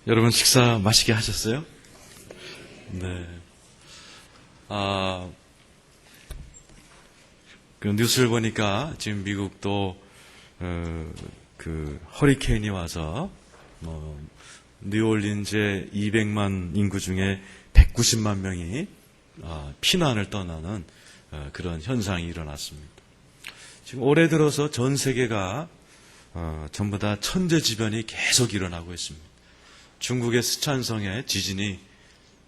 여러분 식사 맛있게 하셨어요? 네. 그 뉴스를 보니까 지금 미국도 그 허리케인이 와서 뉴올린즈의 200만 인구 중에 190만 명이 피난을 떠나는 그런 현상이 일어났습니다. 지금 올해 들어서 전 세계가 전부 다 천재지변이 계속 일어나고 있습니다. 중국의 스촨성에 지진이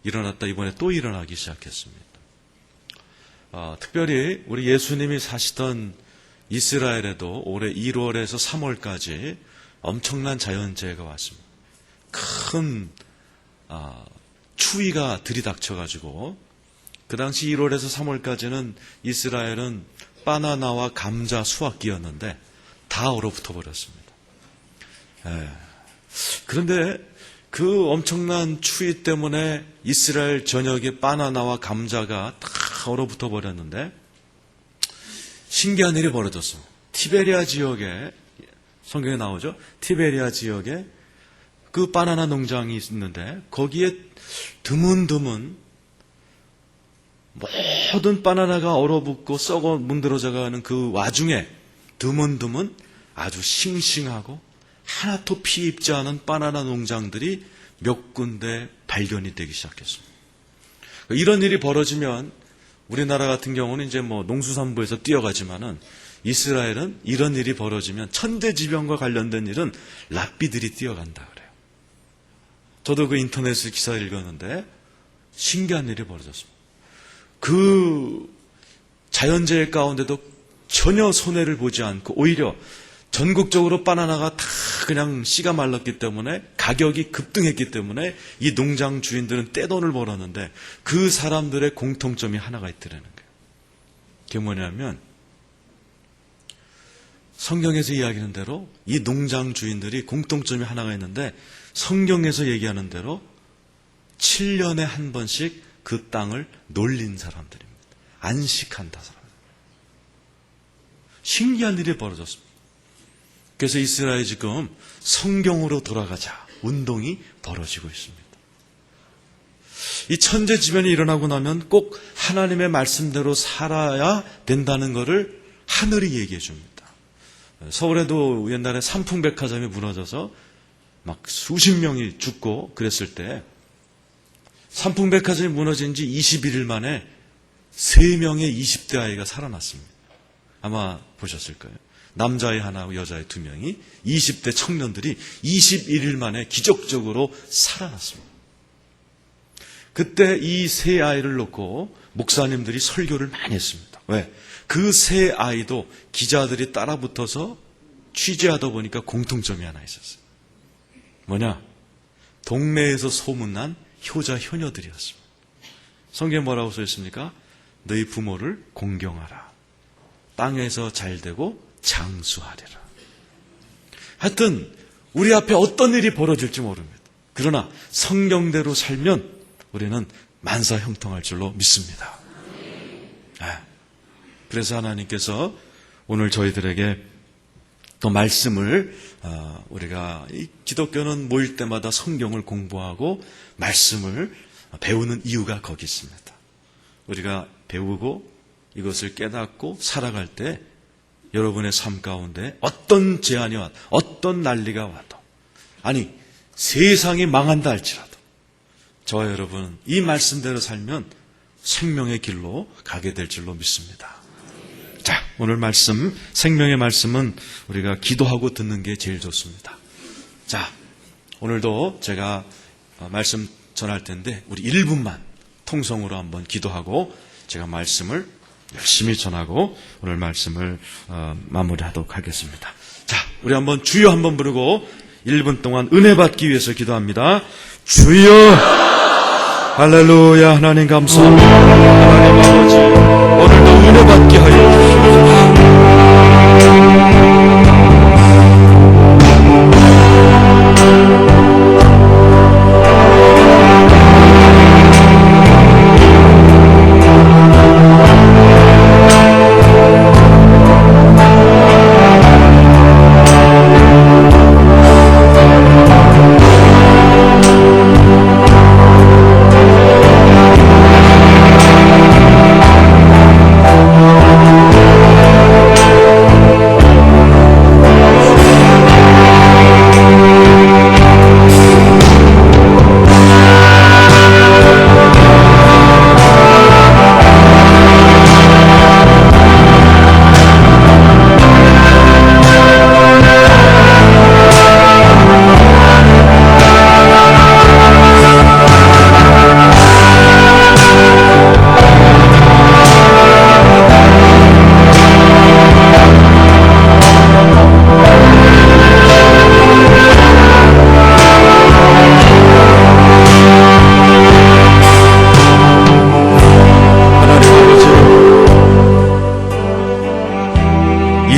일어났다 이번에 또 일어나기 시작했습니다. 특별히 우리 예수님이 사시던 이스라엘에도 올해 1월에서 3월까지 엄청난 자연재해가 왔습니다. 큰 추위가 들이닥쳐가지고 그 당시 1월에서 3월까지는 이스라엘은 바나나와 감자 수확기였는데 다 얼어붙어 버렸습니다. 그런데 그 엄청난 추위 때문에 이스라엘 전역의 바나나와 감자가 다 얼어붙어 버렸는데 신기한 일이 벌어졌어요. 티베리아 지역에, 성경에 나오죠? 티베리아 지역에 그 바나나 농장이 있는데 거기에 드문드문 모든 바나나가 얼어붙고 썩어 문드러져가는 그 와중에 드문드문 아주 싱싱하고 하나도 피 입지 않은 바나나 농장들이 몇 군데 발견이 되기 시작했습니다. 이런 일이 벌어지면 우리나라 같은 경우는 이제 농수산부에서 뛰어가지만은 이스라엘은 이런 일이 벌어지면 천재지변과 관련된 일은 랍비들이 뛰어간다 그래요. 저도 그 인터넷 기사 읽었는데 신기한 일이 벌어졌습니다. 그 자연재해 가운데도 전혀 손해를 보지 않고 오히려 전국적으로 바나나가 다 그냥 씨가 말랐기 때문에 가격이 급등했기 때문에 이 농장 주인들은 떼돈을 벌었는데 그 사람들의 공통점이 하나가 있더라는 거예요. 그게 뭐냐면 성경에서 이야기하는 대로 이 농장 주인들이 공통점이 하나가 있는데 성경에서 얘기하는 대로 7년에 한 번씩 그 땅을 놀린 사람들입니다. 안식한다 사람. 신기한 일이 벌어졌습니다. 그래서 이스라엘이 지금 성경으로 돌아가자 운동이 벌어지고 있습니다. 이 천재지변이 일어나고 나면 꼭 하나님의 말씀대로 살아야 된다는 것을 하늘이 얘기해 줍니다. 서울에도 옛날에 삼풍백화점이 무너져서 막 수십 명이 죽고 그랬을 때 삼풍백화점이 무너진 지 21일 만에 3명의 20대 아이가 살아났습니다. 아마 보셨을 거예요. 남자아이 하나하고 여자아이 2명이 20대 청년들이 21일 만에 기적적으로 살아났습니다. 그때 이 세 아이를 놓고 목사님들이 설교를 많이 했습니다. 왜? 그 세 아이도 기자들이 따라붙어서 취재하다 보니까 공통점이 하나 있었어요. 뭐냐? 동네에서 소문난 효자 효녀들이었습니다. 성경에 뭐라고 써 있습니까? 너희 부모를 공경하라. 땅에서 잘되고 장수하리라. 하여튼 우리 앞에 어떤 일이 벌어질지 모릅니다. 그러나 성경대로 살면 우리는 만사형통할 줄로 믿습니다. 그래서 하나님께서 오늘 저희들에게 또 말씀을 우리가 이 기독교는 모일 때마다 성경을 공부하고 말씀을 배우는 이유가 거기 있습니다. 우리가 배우고 이것을 깨닫고 살아갈 때 여러분의 삶 가운데 어떤 제한이 와도 어떤 난리가 와도 아니 세상이 망한다 할지라도 저와 여러분은 이 말씀대로 살면 생명의 길로 가게 될 줄로 믿습니다. 자, 오늘 말씀 생명의 말씀은 우리가 기도하고 듣는 게 제일 좋습니다. 자, 오늘도 제가 말씀 전할 텐데 우리 1분만 통성으로 한번 기도하고 제가 말씀을 열심히 전하고 오늘 말씀을 마무리하도록 하겠습니다. 자, 우리 한번 주여 한번 부르고 1분 동안 은혜 받기 위해서 기도합니다. 주여 할렐루야. 하나님 감사합니다. 하나님 아버지 오늘도 은혜 받게 하여 주시옵소서.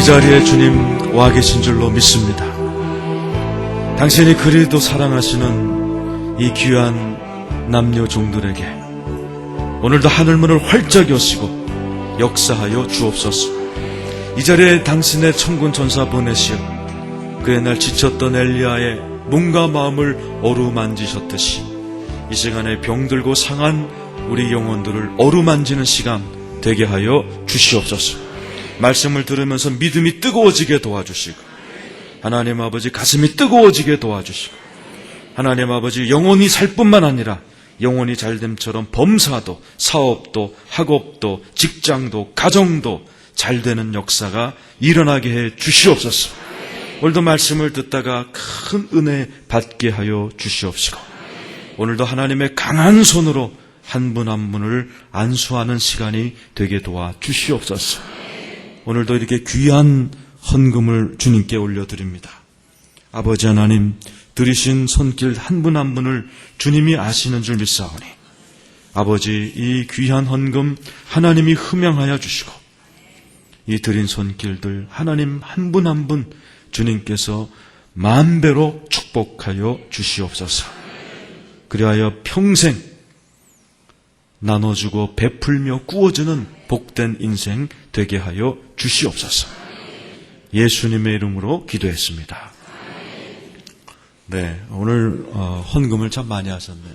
이 자리에 주님 와 계신 줄로 믿습니다. 당신이 그리도 사랑하시는 이 귀한 남녀 종들에게 오늘도 하늘문을 활짝 여시고 역사하여 주옵소서. 이 자리에 당신의 천군 천사 보내시어 그의 날 지쳤던 엘리야의 몸과 마음을 어루만지셨듯이 이 시간에 병들고 상한 우리 영혼들을 어루만지는 시간 되게 하여 주시옵소서. 말씀을 들으면서 믿음이 뜨거워지게 도와주시고, 하나님 아버지 가슴이 뜨거워지게 도와주시고, 하나님 아버지 영혼이 살 뿐만 아니라 영혼이 잘됨처럼 범사도, 사업도, 학업도, 직장도, 가정도 잘되는 역사가 일어나게 해 주시옵소서. 오늘도 말씀을 듣다가 큰 은혜 받게 하여 주시옵시고, 오늘도 하나님의 강한 손으로 한 분 한 분을 안수하는 시간이 되게 도와 주시옵소서. 오늘도 이렇게 귀한 헌금을 주님께 올려드립니다. 아버지 하나님, 들이신 손길 한 분 한 분을 주님이 아시는 줄 믿사오니 아버지, 이 귀한 헌금 하나님이 흠양하여 주시고 이 드린 손길들 하나님 한 분 한 분 주님께서 만배로 축복하여 주시옵소서. 그리하여 평생 나눠주고 베풀며 꾸어주는 복된 인생 되게 하여 주시옵소서. 예수님의 이름으로 기도했습니다. 네, 오늘 헌금을 참 많이 하셨네요.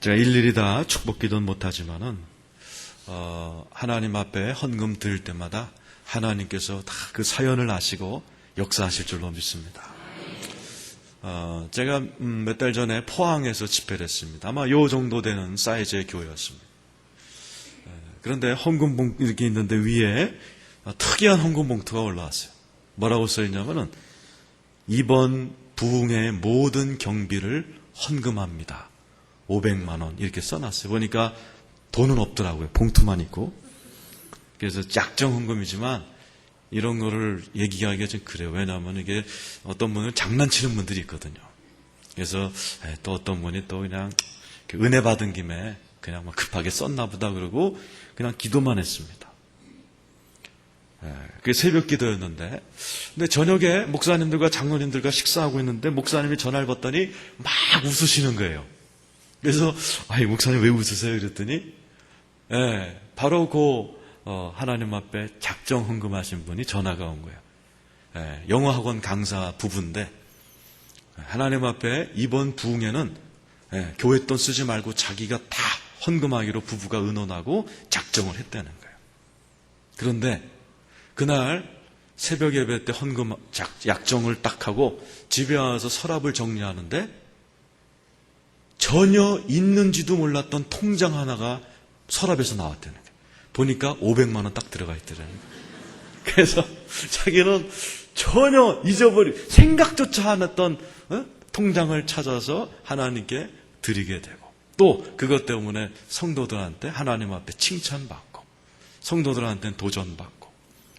제가 일일이 다 축복 기도는 못하지만은 하나님 앞에 헌금 드릴 때마다 하나님께서 다 그 사연을 아시고 역사하실 줄로 믿습니다. 제가 몇 달 전에 포항에서 집회를 했습니다. 아마 요 정도 되는 사이즈의 교회였습니다. 그런데 헌금 봉투 이렇게 있는데 위에 특이한 헌금 봉투가 올라왔어요. 뭐라고 써있냐면은 이번 부흥의 모든 경비를 헌금합니다. 500만 원 이렇게 써놨어요. 보니까 돈은 없더라고요. 봉투만 있고. 그래서 약정 헌금이지만 이런 거를 얘기하기가 좀 그래요. 왜냐하면 이게 어떤 분은 장난치는 분들이 있거든요. 그래서 또 어떤 분이 또 그냥 은혜 받은 김에 그냥 막 급하게 썼나 보다 그러고 그냥 기도만 했습니다. 그게 새벽 기도였는데, 근데 저녁에 목사님들과 장로님들과 식사하고 있는데 목사님이 전화를 받더니 막 웃으시는 거예요. 그래서 아이 목사님 왜 웃으세요? 이랬더니 바로 그 하나님 앞에 작정 헌금하신 분이 전화가 온 거예요. 영어학원 강사 부부인데 하나님 앞에 이번 부흥에는 교회 돈 쓰지 말고 자기가 다 헌금하기로 부부가 의논하고 작정을 했다는 거예요. 그런데 그날 새벽 예배 때 헌금 약정을 딱 하고 집에 와서 서랍을 정리하는데 전혀 있는지도 몰랐던 통장 하나가 서랍에서 나왔다는 거예요. 보니까 500만 원 딱 들어가 있더라고요. 그래서 자기는 전혀 생각조차 안 했던 통장을 찾아서 하나님께 드리게 되고, 또 그것 때문에 성도들한테 하나님 앞에 칭찬받고, 성도들한테는 도전받고,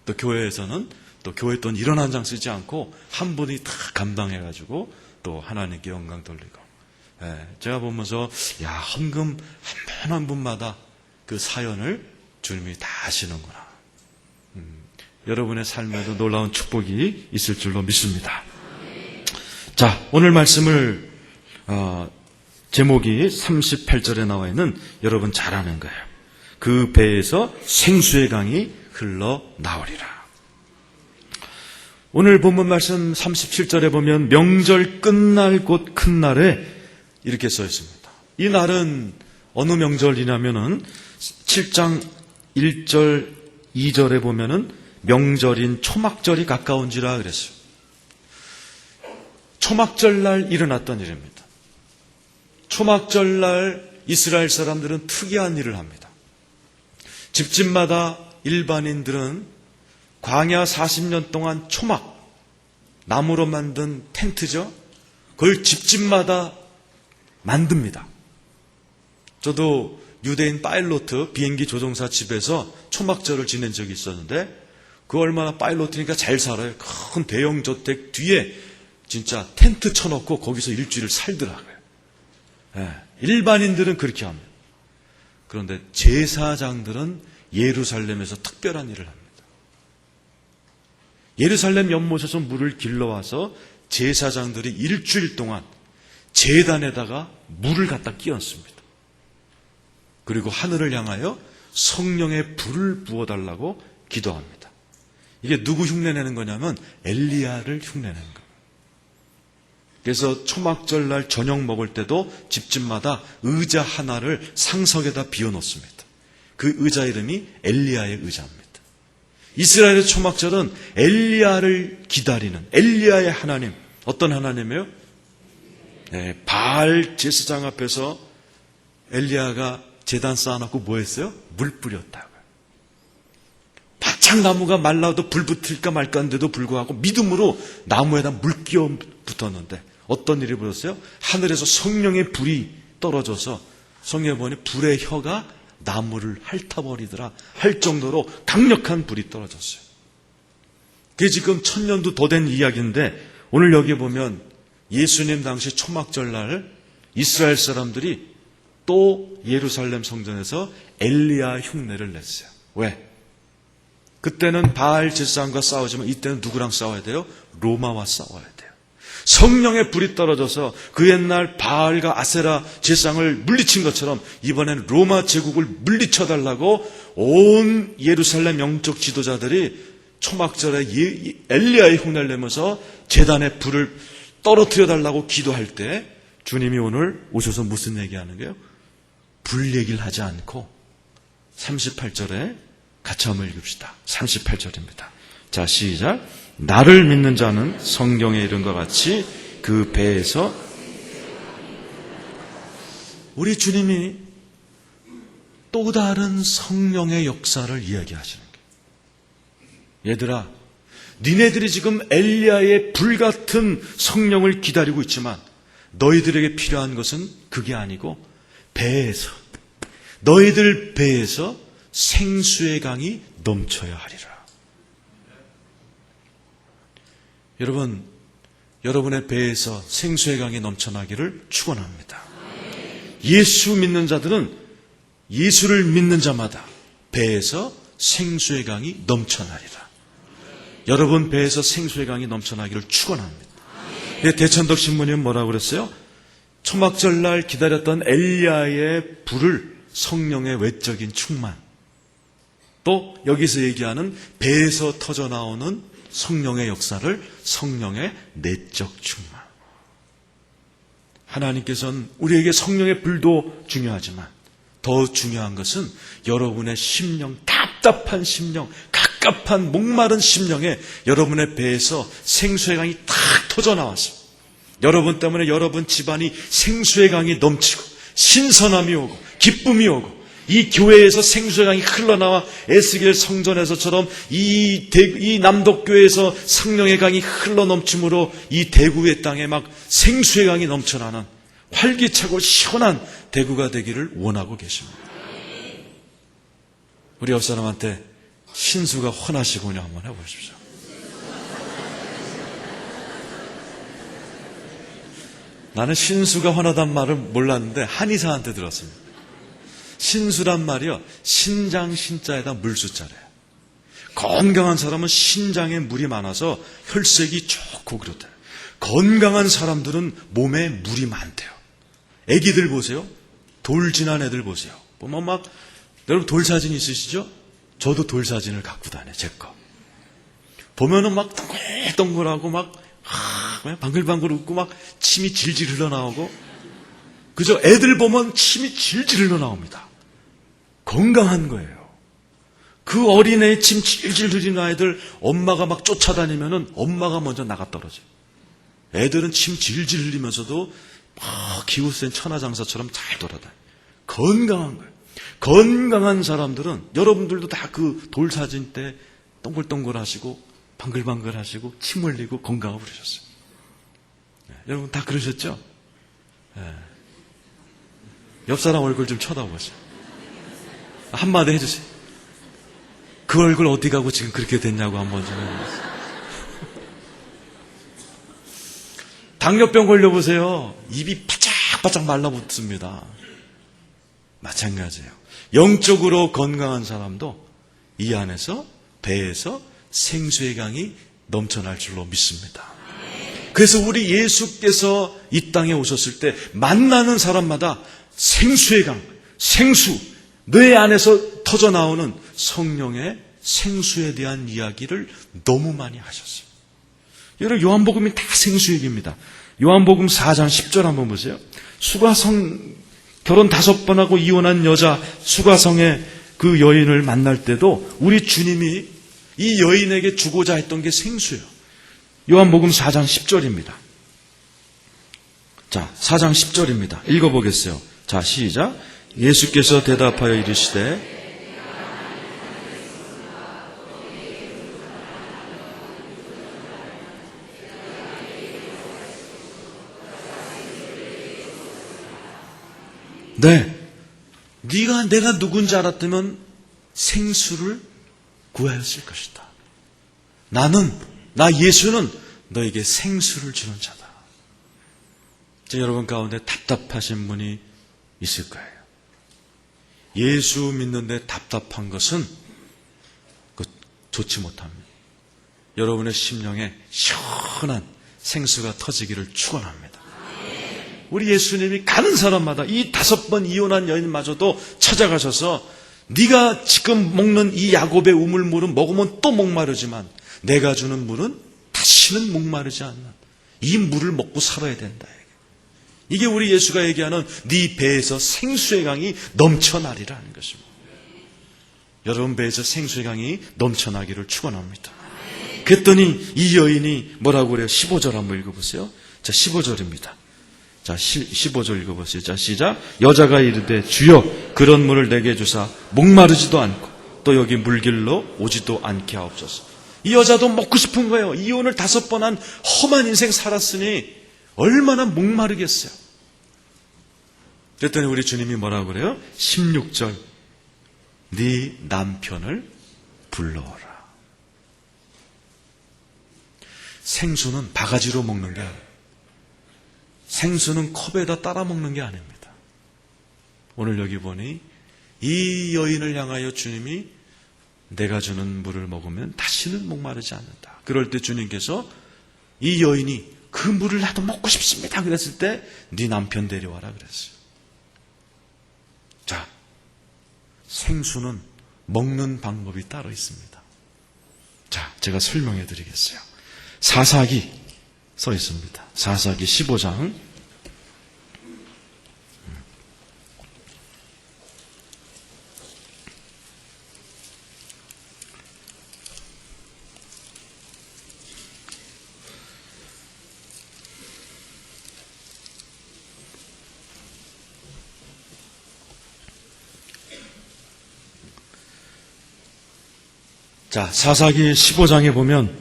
또 교회에서는 또 교회 돈 1원 한 장 쓰지 않고 한 분이 다 감당해가지고 또 하나님께 영광 돌리고. 제가 보면서 헌금 한 분 한 분마다 그 사연을 주님이 다 아시는구나. 여러분의 삶에도 놀라운 축복이 있을 줄로 믿습니다. 자, 오늘 말씀을 제목이 38절에 나와 있는 여러분 잘 아는 거예요. 그 배에서 생수의 강이 흘러나오리라. 오늘 본문 말씀 37절에 보면 명절 끝날 곧 큰 날에 이렇게 써 있습니다. 이 날은 어느 명절이냐면은 7장 1절 2절에 보면은 명절인 초막절이 가까운지라 그랬어요. 초막절날 일어났던 일입니다. 초막절날 이스라엘 사람들은 특이한 일을 합니다. 집집마다 일반인들은 광야 40년 동안 초막, 나무로 만든 텐트죠. 그걸 집집마다 만듭니다. 저도 유대인 파일로트 비행기 조종사 집에서 초막절을 지낸 적이 있었는데 그 얼마나 파일로트니까 잘 살아요. 큰 대형 저택 뒤에 진짜 텐트 쳐놓고 거기서 일주일을 살더라고요. 일반인들은 그렇게 합니다. 그런데 제사장들은 예루살렘에서 특별한 일을 합니다. 예루살렘 연못에서 물을 길러와서 제사장들이 일주일 동안 제단에다가 물을 갖다 끼얹습니다. 그리고 하늘을 향하여 성령의 불을 부어달라고 기도합니다. 이게 누구 흉내내는 거냐면 엘리야를 흉내내는 거예요. 그래서 초막절날 저녁 먹을 때도 집집마다 의자 하나를 상석에다 비워놓습니다. 그 의자 이름이 엘리야의 의자입니다. 이스라엘의 초막절은 엘리야를 기다리는 엘리야의 하나님, 어떤 하나님이에요? 네, 바알 제사장 앞에서 엘리야가 제단 쌓아놓고 뭐 했어요? 물 뿌렸다고요. 바짝 나무가 말라도 불 붙을까 말까 한데도 불구하고 믿음으로 나무에다 물 끼워 붙었는데 어떤 일이 벌어졌어요? 하늘에서 성령의 불이 떨어져서 성경에 보니 불의 혀가 나무를 핥아버리더라 할 정도로 강력한 불이 떨어졌어요. 그게 지금 1000년도 더 된 이야기인데 오늘 여기 보면 예수님 당시 초막절날 이스라엘 사람들이 또 예루살렘 성전에서 엘리야 흉내를 냈어요. 왜? 그때는 바알 제사장과 싸우지만 이때는 누구랑 싸워야 돼요? 로마와 싸워야 돼요. 성령의 불이 떨어져서 그 옛날 바알과 아세라 제사장을 물리친 것처럼 이번에는 로마 제국을 물리쳐달라고 온 예루살렘 영적 지도자들이 초막절에 엘리야의 흉내를 내면서 제단에 불을 떨어뜨려달라고 기도할 때 주님이 오늘 오셔서 무슨 얘기하는 거예요? 불 얘기를 하지 않고 38절에 같이 한번 읽읍시다. 38절입니다. 자, 시작. 나를 믿는 자는 성경에 이른과 같이 그 배에서 우리 주님이 또 다른 성령의 역사를 이야기하시는 거예요. 얘들아, 니네들이 지금 엘리야의 불같은 성령을 기다리고 있지만 너희들에게 필요한 것은 그게 아니고 배에서 너희들 배에서 생수의 강이 넘쳐야 하리라. 여러분, 여러분의 배에서 생수의 강이 넘쳐나기를 축원합니다. 예수 믿는 자들은 예수를 믿는 자마다 배에서 생수의 강이 넘쳐나리라. 여러분 배에서 생수의 강이 넘쳐나기를 축원합니다. 대천덕 신부님은 뭐라고 그랬어요? 초막절날 기다렸던 엘리야의 불을 성령의 외적인 충만, 또 여기서 얘기하는 배에서 터져나오는 성령의 역사를 성령의 내적 충만. 하나님께서는 우리에게 성령의 불도 중요하지만 더 중요한 것은 여러분의 심령, 답답한 심령, 갑갑한 목마른 심령에 여러분의 배에서 생수의 강이 탁 터져나와서 여러분 때문에 여러분 집안이 생수의 강이 넘치고 신선함이 오고 기쁨이 오고 이 교회에서 생수의 강이 흘러나와 에스겔 성전에서처럼 이 남독교회에서 성령의 강이 흘러넘침으로 이 대구의 땅에 막 생수의 강이 넘쳐나는 활기차고 시원한 대구가 되기를 원하고 계십니다. 우리 옆 사람한테 신수가 헌하시군요 한번 해보십시오. 나는 신수가 헌하단 말을 몰랐는데 한의사한테 들었습니다. 신수란 말이요, 신장 신자에다 물수자래요. 건강한 사람은 신장에 물이 많아서 혈색이 좋고 그렇대요. 건강한 사람들은 몸에 물이 많대요. 애기들 보세요. 돌 지난 애들 보세요. 보면 막, 여러분 돌 사진 있으시죠? 저도 돌 사진을 갖고 다녀요, 제 거. 보면은 막 동글동글하고 막, 방글방글 웃고 막 침이 질질 흘러나오고, 그죠? 애들 보면 침이 질질 흘러나옵니다. 건강한 거예요. 그 어린애의 침 질질 흘리는 아이들 엄마가 막 쫓아다니면은 엄마가 먼저 나가 떨어져요. 애들은 침 질질 흘리면서도 막 기우센 천하장사처럼 잘 돌아다녀요. 건강한 거예요. 건강한 사람들은 여러분들도 다 그 돌 사진 때 동글동글 하시고 방글방글 하시고 침 흘리고 건강하고 그러셨어요. 여러분 다 그러셨죠? 옆 사람 얼굴 좀 쳐다보세요. 한마디 해주세요. 그 얼굴 어디 가고 지금 그렇게 됐냐고 한번 좀 해보세요. 당뇨병 걸려보세요. 입이 바짝바짝 말라붙습니다. 마찬가지예요. 영적으로 건강한 사람도 이 안에서 배에서 생수의 강이 넘쳐날 줄로 믿습니다. 그래서 우리 예수께서 이 땅에 오셨을 때 만나는 사람마다 생수의 강, 생수, 뇌 안에서 터져나오는 성령의 생수에 대한 이야기를 너무 많이 하셨어요. 여러분, 요한복음이 다 생수 얘기입니다. 요한복음 4장 10절 한번 보세요. 수가성, 결혼 5번 하고 이혼한 여자 수가성의 그 여인을 만날 때도 우리 주님이 이 여인에게 주고자 했던 게 생수예요. 요한복음 4장 10절입니다. 자, 4장 10절입니다. 읽어보겠어요. 자, 시작. 예수께서 대답하여 이르시되 네, 내가 누군지 알았다면 생수를 구하였을 것이다. 나 예수는 너에게 생수를 주는 자다. 여러분 가운데 답답하신 분이 있을 거예요. 예수 믿는데 답답한 것은 좋지 못합니다. 여러분의 심령에 시원한 생수가 터지기를 축원합니다. 우리 예수님이 가는 사람마다 이 5번 이혼한 여인마저도 찾아가셔서 네가 지금 먹는 이 야곱의 우물물은 먹으면 또 목마르지만 내가 주는 물은 다시는 목마르지 않는 이 물을 먹고 살아야 된다. 이게 우리 예수가 얘기하는 네 배에서 생수의 강이 넘쳐나리라는 것입니다. 여러분 배에서 생수의 강이 넘쳐나기를 축원합니다. 그랬더니 이 여인이 뭐라고 그래요? 15절 한번 읽어보세요. 자, 15절입니다. 자, 15절 읽어보세요. 자, 시작. 여자가 이르되 주여 그런 물을 내게 주사 목마르지도 않고 또 여기 물길로 오지도 않게 하옵소서. 이 여자도 먹고 싶은 거예요. 이혼을 5번 한 험한 인생 살았으니 얼마나 목마르겠어요. 그랬더니 우리 주님이 뭐라고 그래요? 16절. 네 남편을 불러오라. 생수는 바가지로 먹는 게 아니에요. 생수는 컵에다 따라 먹는 게 아닙니다. 오늘 여기 보니 이 여인을 향하여 주님이 내가 주는 물을 먹으면 다시는 목마르지 않는다. 그럴 때 주님께서 이 여인이 그 물을 나도 먹고 싶습니다 그랬을 때 네 남편 데려와라 그랬어요. 자, 생수는 먹는 방법이 따로 있습니다. 자, 제가 설명해 드리겠어요. 사사기 써 있습니다. 사사기 15장. 자, 사사기 15장에 보면,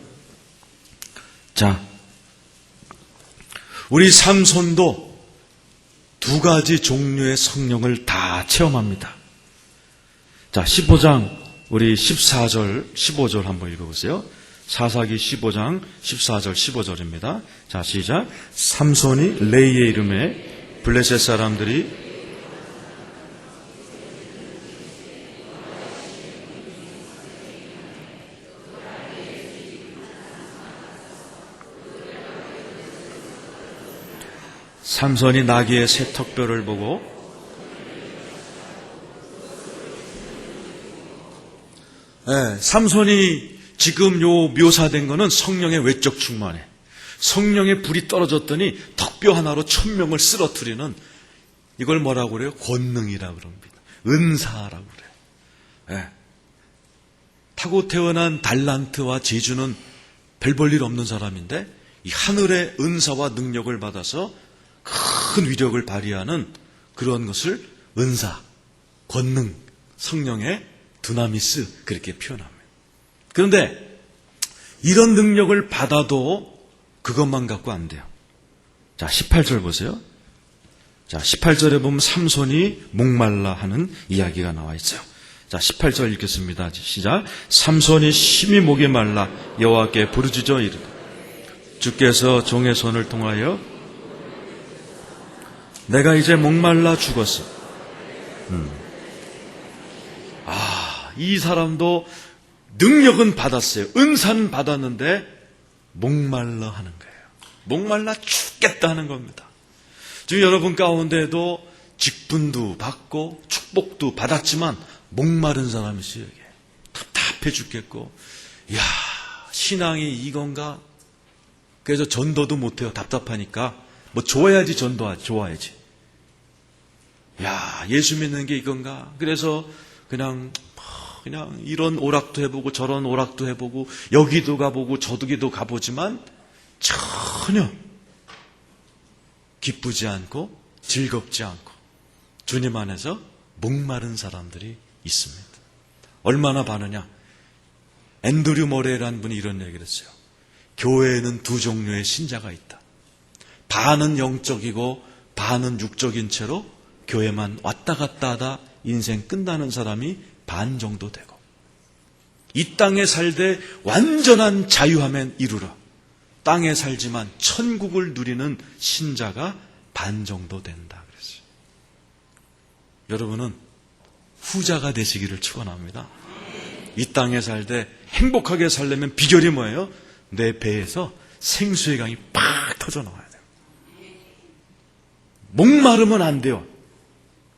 자, 우리 삼손도 2가지 종류의 성령을 다 체험합니다. 자, 15장, 우리 14절, 15절 한번 읽어보세요. 사사기 15장, 14절, 15절입니다. 자, 시작. 삼손이 레이의 이름에 블레셋 사람들이 삼손이 나귀의 새 턱뼈를 보고 삼손이 지금 요 묘사된 거는 성령의 외적 충만에 성령의 불이 떨어졌더니 턱뼈 하나로 1000명을 쓰러뜨리는 이걸 뭐라고 그래요? 권능이라고 그럽니다. 은사라고 그래요. 타고 태어난 달란트와 재주는 별 볼 일 없는 사람인데 이 하늘의 은사와 능력을 받아서 큰 위력을 발휘하는 그런 것을 은사, 권능, 성령의 두나미스 그렇게 표현합니다. 그런데 이런 능력을 받아도 그것만 갖고 안 돼요. 자, 18절 보세요. 자, 18절에 보면 삼손이 목말라 하는 이야기가 나와 있어요. 자, 18절 읽겠습니다. 시작. 삼손이 심히 목이 말라 여호와께 부르짖어 이르되 주께서 종의 손을 통하여 내가 이제 목말라 죽었어. 이 사람도 능력은 받았어요. 은사는 받았는데 목말라 하는 거예요. 목말라 죽겠다 하는 겁니다. 지금 여러분 가운데도 직분도 받고 축복도 받았지만 목마른 사람이 있어요. 여기. 답답해 죽겠고, 야, 신앙이 이건가? 그래서 전도도 못해요. 답답하니까. 뭐 좋아야지 좋아야지. 야, 예수 믿는 게 이건가? 그래서 그냥 이런 오락도 해보고 저런 오락도 해보고 여기도 가보고 저기도 가보지만 전혀 기쁘지 않고 즐겁지 않고 주님 안에서 목마른 사람들이 있습니다. 얼마나 많으냐? 앤드류 머레이라는 분이 이런 얘기를 했어요. 교회에는 두 종류의 신자가 있다. 반은 영적이고 반은 육적인 채로 교회만 왔다 갔다 하다 인생 끝나는 사람이 반 정도 되고, 이 땅에 살되 완전한 자유함에 이르러 땅에 살지만 천국을 누리는 신자가 반 정도 된다 그랬어요. 여러분은 후자가 되시기를 축원합니다. 이 땅에 살되 행복하게 살려면 비결이 뭐예요? 내 배에서 생수의 강이 팍 터져 나와야 돼요. 목마르면 안 돼요.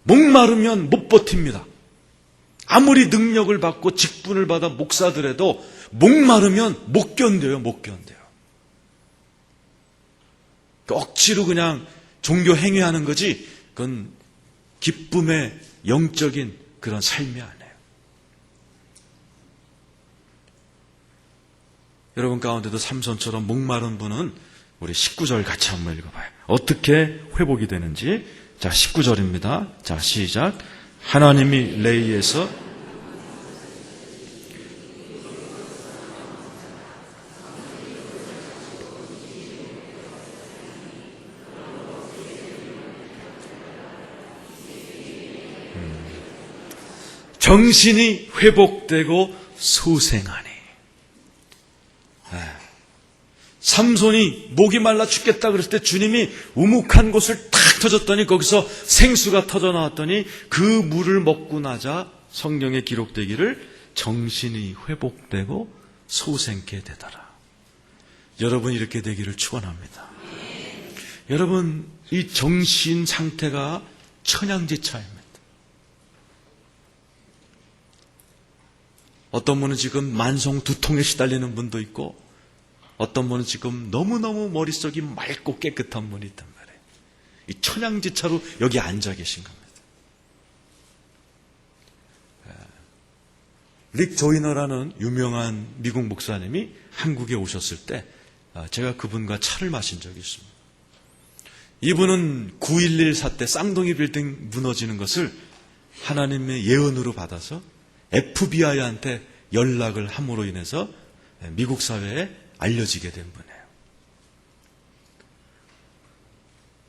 목마르면 못 버팁니다. 아무리 능력을 받고 직분을 받아 목사들에도 목마르면 못 견뎌요. 못 견뎌요. 억지로 그냥 종교 행위하는 거지, 그건 기쁨의 영적인 그런 삶이 아니에요. 여러분 가운데도 삼손처럼 목마른 분은 우리 19절 같이 한번 읽어봐요. 어떻게 회복이 되는지. 자, 19절입니다. 자, 시작. 하나님이 레이에서 정신이 회복되고 소생하니. 삼손이 목이 말라 죽겠다 그랬을 때 주님이 우묵한 곳을 탁 터졌더니 거기서 생수가 터져 나왔더니 그 물을 먹고 나자 성경에 기록되기를 정신이 회복되고 소생케 되더라. 여러분 이렇게 되기를 축원합니다. 여러분 이 정신 상태가 천양지차입니다. 어떤 분은 지금 만성 두통에 시달리는 분도 있고, 어떤 분은 지금 너무너무 머릿속이 맑고 깨끗한 분이 있단 말이에요. 이 천양지차로 여기 앉아 계신 겁니다. 릭 조이너라는 유명한 미국 목사님이 한국에 오셨을 때 제가 그분과 차를 마신 적이 있습니다. 이분은 9.11 사태 쌍둥이 빌딩 무너지는 것을 하나님의 예언으로 받아서 FBI한테 연락을 함으로 인해서 미국 사회에 알려지게 된 분이에요.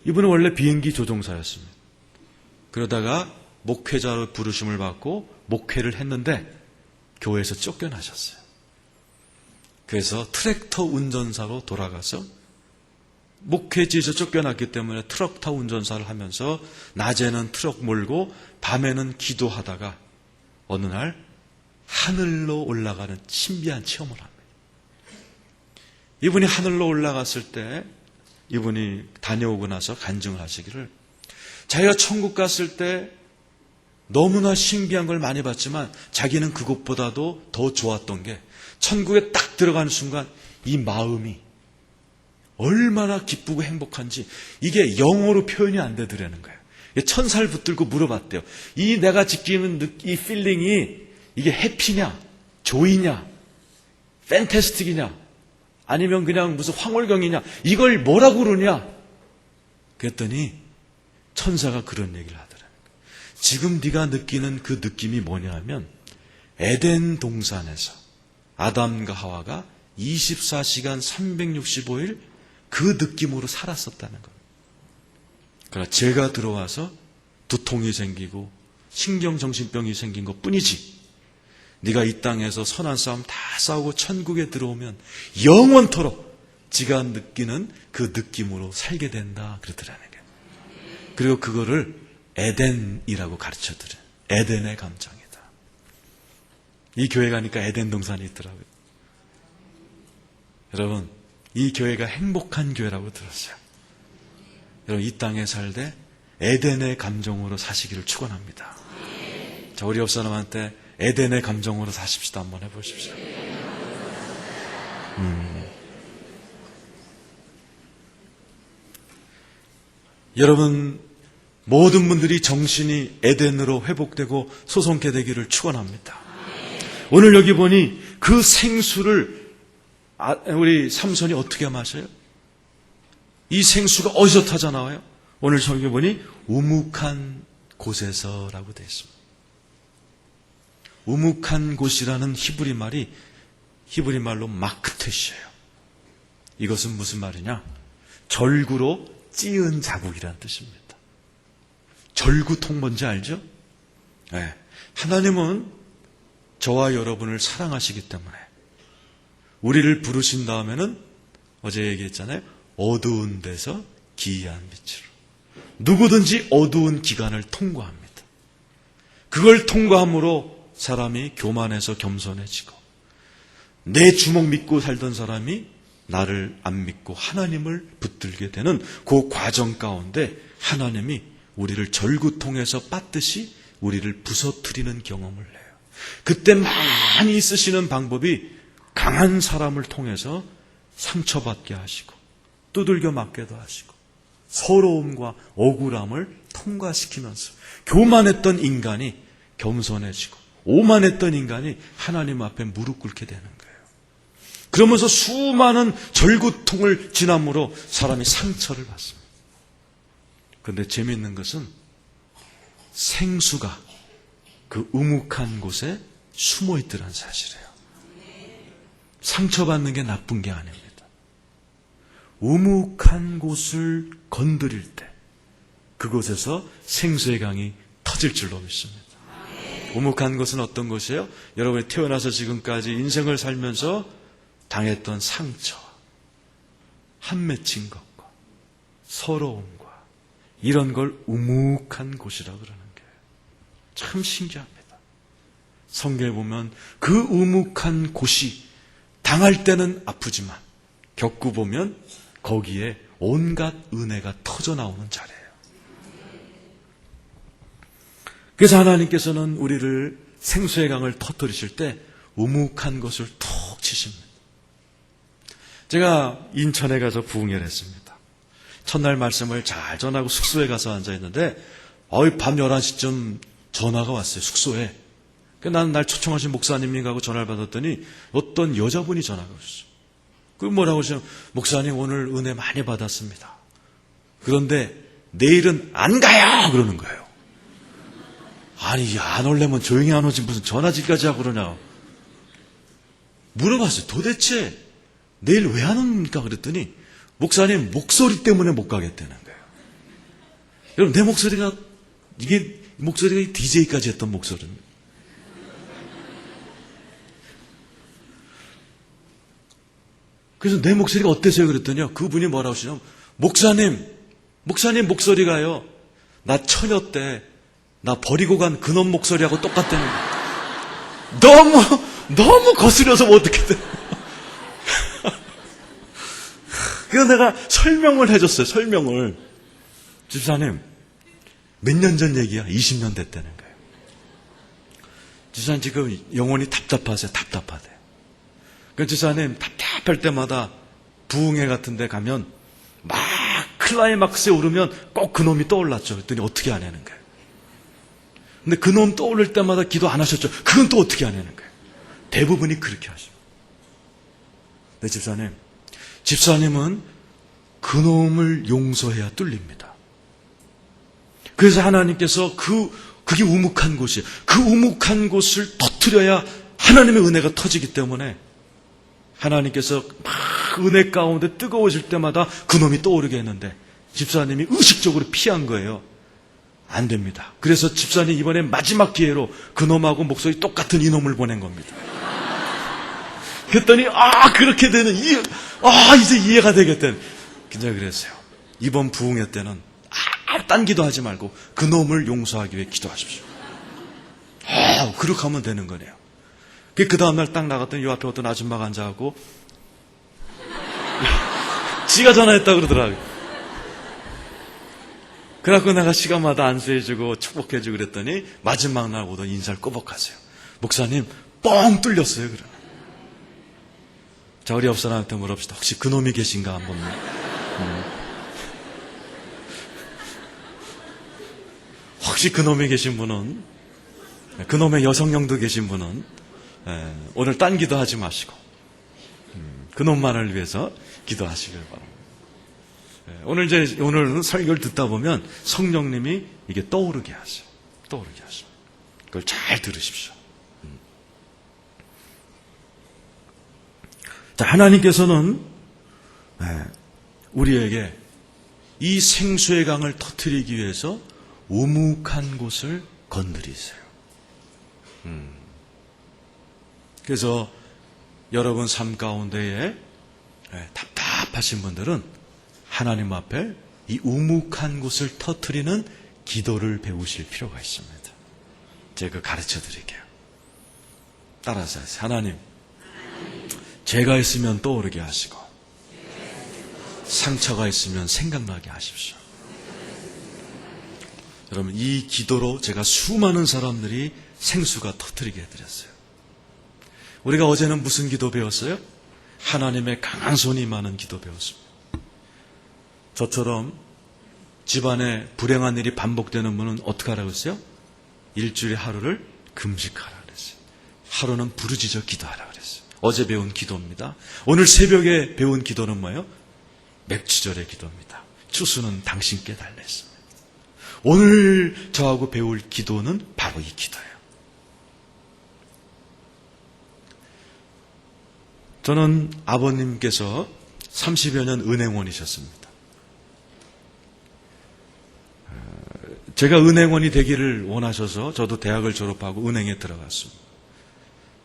이분은 원래 비행기 조종사였습니다. 그러다가 목회자로 부르심을 받고 목회를 했는데 교회에서 쫓겨나셨어요. 그래서 트랙터 운전사로 돌아가서 목회지에서 쫓겨났기 때문에 트럭터 운전사를 하면서 낮에는 트럭 몰고 밤에는 기도하다가 어느 날 하늘로 올라가는 신비한 체험을 합니다. 이분이 하늘로 올라갔을 때 이분이 다녀오고 나서 간증을 하시기를, 자기가 천국 갔을 때 너무나 신비한 걸 많이 봤지만 자기는 그것보다도 더 좋았던 게 천국에 딱 들어가는 순간 이 마음이 얼마나 기쁘고 행복한지 이게 영어로 표현이 안 되더라는 거예요. 천사를 붙들고 물어봤대요. 이 내가 느끼는 이 필링이 이게 해피냐, 조이냐, 팬테스틱이냐, 아니면 그냥 무슨 황홀경이냐, 이걸 뭐라고 그러냐? 그랬더니 천사가 그런 얘기를 하더라는 거예요. 지금 네가 느끼는 그 느낌이 뭐냐 하면 에덴 동산에서 아담과 하와가 24시간 365일 그 느낌으로 살았었다는 겁니다. 그러나 죄가 들어와서 두통이 생기고 신경정신병이 생긴 것 뿐이지, 네가 이 땅에서 선한 싸움 다 싸우고 천국에 들어오면 영원토록 지가 느끼는 그 느낌으로 살게 된다 그러더라는 거예요. 그리고 그거를 에덴이라고 가르쳐드려요. 에덴의 감정이다. 이 교회 가니까 에덴 동산이 있더라고요. 여러분, 이 교회가 행복한 교회라고 들었어요. 여러분, 이 땅에 살되 에덴의 감정으로 사시기를 축원합니다. 자, 우리 옆 사람한테 에덴의 감정으로 사십시다 한번 해보십시오. 여러분, 모든 분들이 정신이 에덴으로 회복되고 소송케 되기를 축원합니다. 오늘 여기 보니 그 생수를 우리 삼손이 어떻게 마셔요? 이 생수가 어디서 타져 나와요? 오늘 저기 보니 우묵한 곳에서라고 되어 있습니다. 우묵한 곳이라는 히브리 말로 마크텟이에요. 이것은 무슨 말이냐? 절구로 찌은 자국이라는 뜻입니다. 절구통 뭔지 알죠? 네. 하나님은 저와 여러분을 사랑하시기 때문에 우리를 부르신 다음에는 어제 얘기했잖아요. 어두운 데서 기이한 빛으로. 누구든지 어두운 기간을 통과합니다. 그걸 통과함으로 사람이 교만해서 겸손해지고, 내 주먹 믿고 살던 사람이 나를 안 믿고 하나님을 붙들게 되는 그 과정 가운데 하나님이 우리를 절구통에서 빻듯이 우리를 부서뜨리는 경험을 해요. 그때 많이 쓰시는 방법이 강한 사람을 통해서 상처받게 하시고 두들겨 맞게도 하시고 서러움과 억울함을 통과시키면서 교만했던 인간이 겸손해지고 오만했던 인간이 하나님 앞에 무릎 꿇게 되는 거예요. 그러면서 수많은 절구통을 지남으로 사람이 상처를 받습니다. 그런데 재미있는 것은 생수가 그 우묵한 곳에 숨어 있더란 사실이에요. 상처받는 게 나쁜 게 아닙니다. 우묵한 곳을 건드릴 때 그곳에서 생수의 강이 터질 줄로 믿습니다. 우묵한 곳은 어떤 곳이에요? 여러분이 태어나서 지금까지 인생을 살면서 당했던 상처, 한 맺힌 것과 서러움과 이런 걸 우묵한 곳이라고 그러는 거예요. 참 신기합니다. 성경에 보면 그 우묵한 곳이 당할 때는 아프지만 겪고 보면 거기에 온갖 은혜가 터져 나오는 자리예요. 그래서 하나님께서는 우리를 생수의 강을 터뜨리실 때 우묵한 것을 툭 치십니다. 제가 인천에 가서 부흥회를 했습니다. 첫날 말씀을 잘 전하고 숙소에 가서 앉아있는데 밤 11시쯤 전화가 왔어요. 숙소에. 나는 날 초청하신 목사님인가 전화를 받았더니 어떤 여자분이 전화가 오셨어요. 그 뭐라고 하시냐면 목사님 오늘 은혜 많이 받았습니다. 그런데 내일은 안 가요 그러는 거예요. 아니 안 올려면 조용히 안 오지 무슨 전화질까지 하고 그러냐. 물어봤어요. 도대체 내일 왜 안 옵니까? 그랬더니 목사님 목소리 때문에 못 가겠다는 거예요. 여러분 내 목소리가 이게 목소리가 DJ까지 했던 목소리입니다. 그래서 내 목소리가 어때서요? 그랬더니요. 그분이 뭐라고 하시냐면 목사님 목소리가요. 나 처녀 때 나 버리고 간 그놈 목소리하고 똑같다는 거예요. 너무 거슬려서 뭐 어떻게 돼. 그래서 내가 설명을 해줬어요. 설명을. 집사님 몇 년 전 얘기야? 20년 됐다는 거예요. 집사님 지금 영혼이 답답하세요. 답답하대요. 그러니까 집사님 답답할 때마다 부흥회 같은 데 가면 막 클라이막스에 오르면 꼭 그놈이 떠올랐죠. 그랬더니 어떻게 하냐는 거예요. 근데 그놈 떠오를 때마다 기도 안 하셨죠. 그건 또 어떻게 하냐는 거예요. 대부분이 그렇게 하십니다. 네, 집사님은 그놈을 용서해야 뚫립니다. 그래서 하나님께서 그게 우묵한 곳이에요. 그 우묵한 곳을 터뜨려야 하나님의 은혜가 터지기 때문에 하나님께서 막 은혜 가운데 뜨거워질 때마다 그놈이 떠오르게 했는데 집사님이 의식적으로 피한 거예요. 안 됩니다. 그래서 집사님 이번에 마지막 기회로 그놈하고 목소리 똑같은 이놈을 보낸 겁니다. 그랬더니 그렇게 되는 이제 이해가 되겠다. 그냥 그랬어요. 이번 부흥회 때는 딴 기도하지 말고 그놈을 용서하기 위해 기도하십시오. 그렇게 하면 되는 거네요. 그 다음날 딱 나갔더니 이 앞에 어떤 아줌마가 앉아갖고 지가 전화했다고 그러더라고요. 그래갖고 내가 시간마다 안수해주고 축복해주고 그랬더니 마지막 날 오던 인사를 꼬박하세요. 목사님 뻥 뚫렸어요. 그래. 자, 우리 옆 사람한테 물어봅시다. 혹시 그놈이 계신가 한번. 혹시 그놈이 계신 분은, 그놈의 여성령도 계신 분은 오늘 딴 기도하지 마시고 그놈만을 위해서 기도하시길 바랍니다. 오늘 설교를 듣다 보면 성령님이 이게 떠오르게 하세요. 떠오르게 하세요. 그걸 잘 들으십시오. 자, 하나님께서는 우리에게 이 생수의 강을 터뜨리기 위해서 우묵한 곳을 건드리세요. 그래서 여러분 삶 가운데에 답답하신 분들은 하나님 앞에 이 우묵한 곳을 터뜨리는 기도를 배우실 필요가 있습니다. 제가 가르쳐 드릴게요. 따라서 하세요. 하나님, 죄가 있으면 떠오르게 하시고 상처가 있으면 생각나게 하십시오. 여러분, 이 기도로 제가 수많은 사람들이 생수가 터뜨리게 해드렸어요. 우리가 어제는 무슨 기도 배웠어요? 하나님의 강한 손이 임하는 기도 배웠습니다. 저처럼 집안에 불행한 일이 반복되는 분은 어떻게 하라고 했어요? 일주일에 하루를 금식하라 그랬어요. 하루는 부르짖어 기도하라 그랬어요. 어제 배운 기도입니다. 오늘 새벽에 배운 기도는 뭐예요? 맥주절의 기도입니다. 추수는 당신께 달렸습니다. 오늘 저하고 배울 기도는 바로 이 기도예요. 저는 아버님께서 30여 년 은행원이셨습니다. 제가 은행원이 되기를 원하셔서 저도 대학을 졸업하고 은행에 들어갔습니다.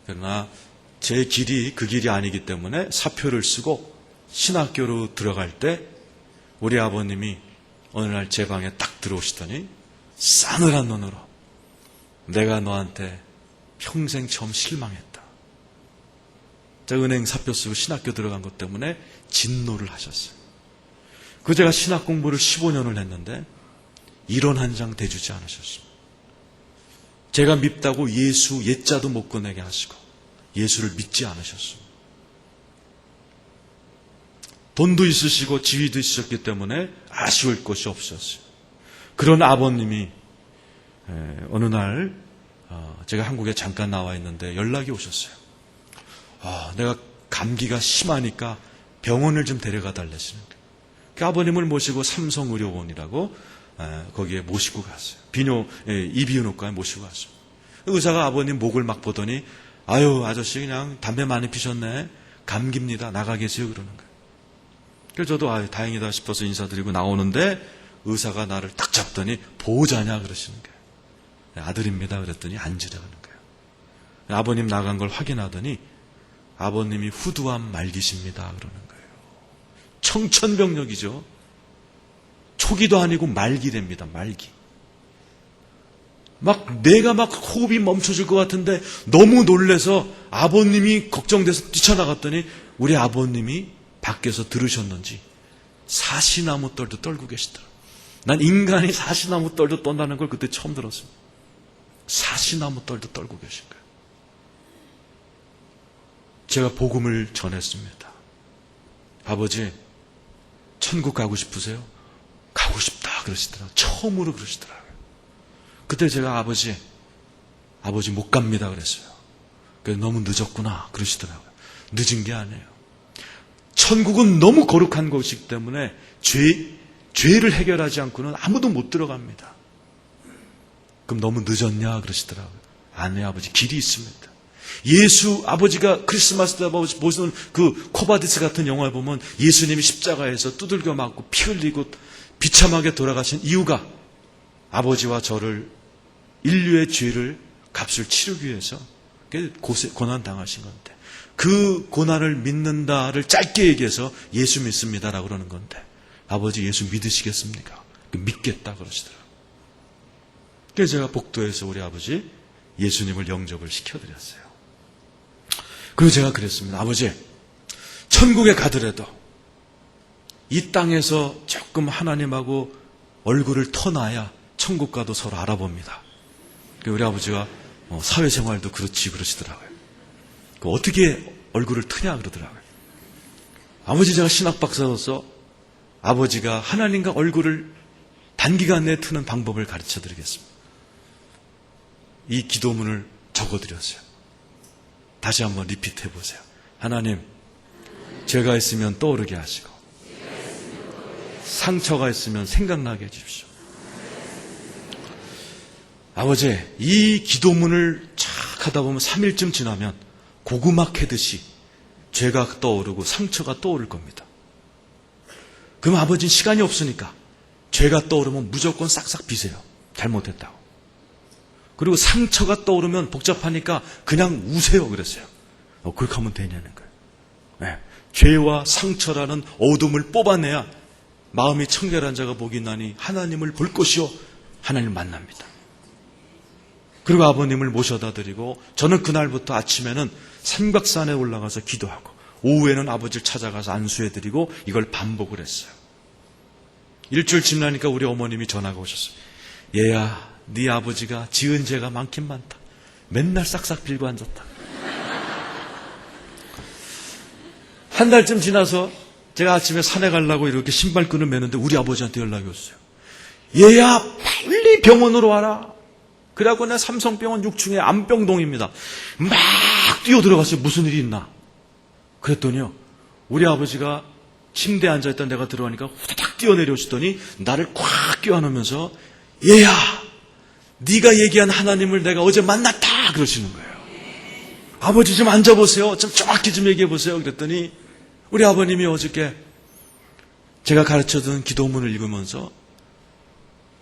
그러나 제 길이 그 길이 아니기 때문에 사표를 쓰고 신학교로 들어갈 때 우리 아버님이 어느 날 제 방에 딱 들어오시더니 싸늘한 눈으로 내가 너한테 평생 처음 실망했다. 제가 은행 사표 쓰고 신학교 들어간 것 때문에 진노를 하셨어요. 그 제가 신학 공부를 15년을 했는데 이론 한 장 대주지 않으셨습니다. 제가 밉다고 예수 예자도 못 꺼내게 하시고 예수를 믿지 않으셨습니다. 돈도 있으시고 지위도 있으셨기 때문에 아쉬울 것이 없었어요. 그런 아버님이 어느 날 제가 한국에 잠깐 나와 있는데 연락이 오셨어요. 내가 감기가 심하니까 병원을 좀 데려가 달라시는 거예요. 그 아버님을 모시고 삼성의료원이라고 거기에 모시고 갔어요. 이비인후과에 모시고 갔어요. 의사가 아버님 목을 막 보더니 아유 아저씨 그냥 담배 많이 피셨네. 감기입니다. 나가 계세요 그러는 거예요. 그래서 저도 다행이다 싶어서 인사드리고 나오는데 의사가 나를 딱 잡더니 보호자냐 그러시는 거예요. 아들입니다 그랬더니 앉으라는 거예요. 아버님 나간 걸 확인하더니 아버님이 후두암 말기십니다 그러는 거예요. 청천벽력이죠. 초기도 아니고 말기랍니다. 말기. 내가 호흡이 멈춰질 것 같은데 너무 놀래서 아버님이 걱정돼서 뛰쳐나갔더니 우리 아버님이 밖에서 들으셨는지 사시나무 떨도 떨고 계시더라. 난 인간이 사시나무 떨도 떤다는 걸 그때 처음 들었습니다. 사시나무 떨도 떨고 계신 거예요. 제가 복음을 전했습니다. 아버지, 천국 가고 싶으세요? 가고 싶다 그러시더라고요. 처음으로 그러시더라고요. 그때 제가 아버지 못 갑니다 그랬어요. 그래서 너무 늦었구나 그러시더라고요. 늦은 게 아니에요. 천국은 너무 거룩한 곳이기 때문에 죄를 해결하지 않고는 아무도 못 들어갑니다. 그럼 너무 늦었냐 그러시더라고요. 아니에요 아버지, 길이 있습니다. 예수 아버지가 크리스마스 때 보시는 그 코바디스 같은 영화에 보면 예수님이 십자가에서 두들겨 맞고 피 흘리고 비참하게 돌아가신 이유가 아버지와 저를 인류의 죄를 값을 치르기 위해서 고난 당하신 건데 그 고난을 믿는다를 짧게 얘기해서 예수 믿습니다라고 그러는 건데 아버지 예수 믿으시겠습니까? 믿겠다 그러시더라고요. 그래서 제가 복도에서 우리 아버지 예수님을 영접을 시켜드렸어요. 그리고 제가 그랬습니다. 아버지, 천국에 가더라도 이 땅에서 조금 하나님하고 얼굴을 터놔야 천국 가도 서로 알아봅니다. 우리 아버지가 사회생활도 그러시더라고요. 어떻게 얼굴을 트냐 그러더라고요. 아버지 제가 신학박사로서 아버지가 하나님과 얼굴을 단기간 내에 트는 방법을 가르쳐 드리겠습니다. 이 기도문을 적어드렸어요. 다시 한번 리피트 해보세요. 하나님, 죄가 있으면 떠오르게 하시고 상처가 있으면 생각나게 해주십시오. 아버지, 이 기도문을 쫙 하다 보면 3일쯤 지나면 고구마 캐듯이 죄가 떠오르고 상처가 떠오를 겁니다. 그럼 아버지는 시간이 없으니까 죄가 떠오르면 무조건 싹싹 비세요. 잘못했다고. 그리고 상처가 떠오르면 복잡하니까 그냥 우세요 그랬어요. 그렇게 하면 되냐는 거예요. 네. 죄와 상처라는 어둠을 뽑아내야 마음이 청결한 자가 복이 나니 하나님을 볼 것이요 하나님을 만납니다. 그리고 아버님을 모셔다 드리고 저는 그날부터 아침에는 삼각산에 올라가서 기도하고 오후에는 아버지를 찾아가서 안수해 드리고 이걸 반복을 했어요. 일주일 지나니까 우리 어머님이 전화가 오셨어요. 얘야, 네 아버지가 지은 죄가 많긴 많다. 맨날 싹싹 빌고 앉았다. 한 달쯤 지나서 제가 아침에 산에 가려고 이렇게 신발끈을 매는데 우리 아버지한테 연락이 왔어요. 얘야, 빨리 병원으로 와라. 그래갖고 내가 삼성병원 6층에 안병동입니다. 막 뛰어들어갔어요. 무슨 일이 있나. 그랬더니요, 우리 아버지가 침대에 앉아있던 내가 들어가니까 후다닥 뛰어내려오시더니 나를 콱 껴안으면서 얘야, 네가 얘기한 하나님을 내가 어제 만났다 그러시는 거예요. 아버지 좀 앉아보세요. 좀 정확히 좀 얘기해보세요. 그랬더니 우리 아버님이 어저께 제가 가르쳐준 기도문을 읽으면서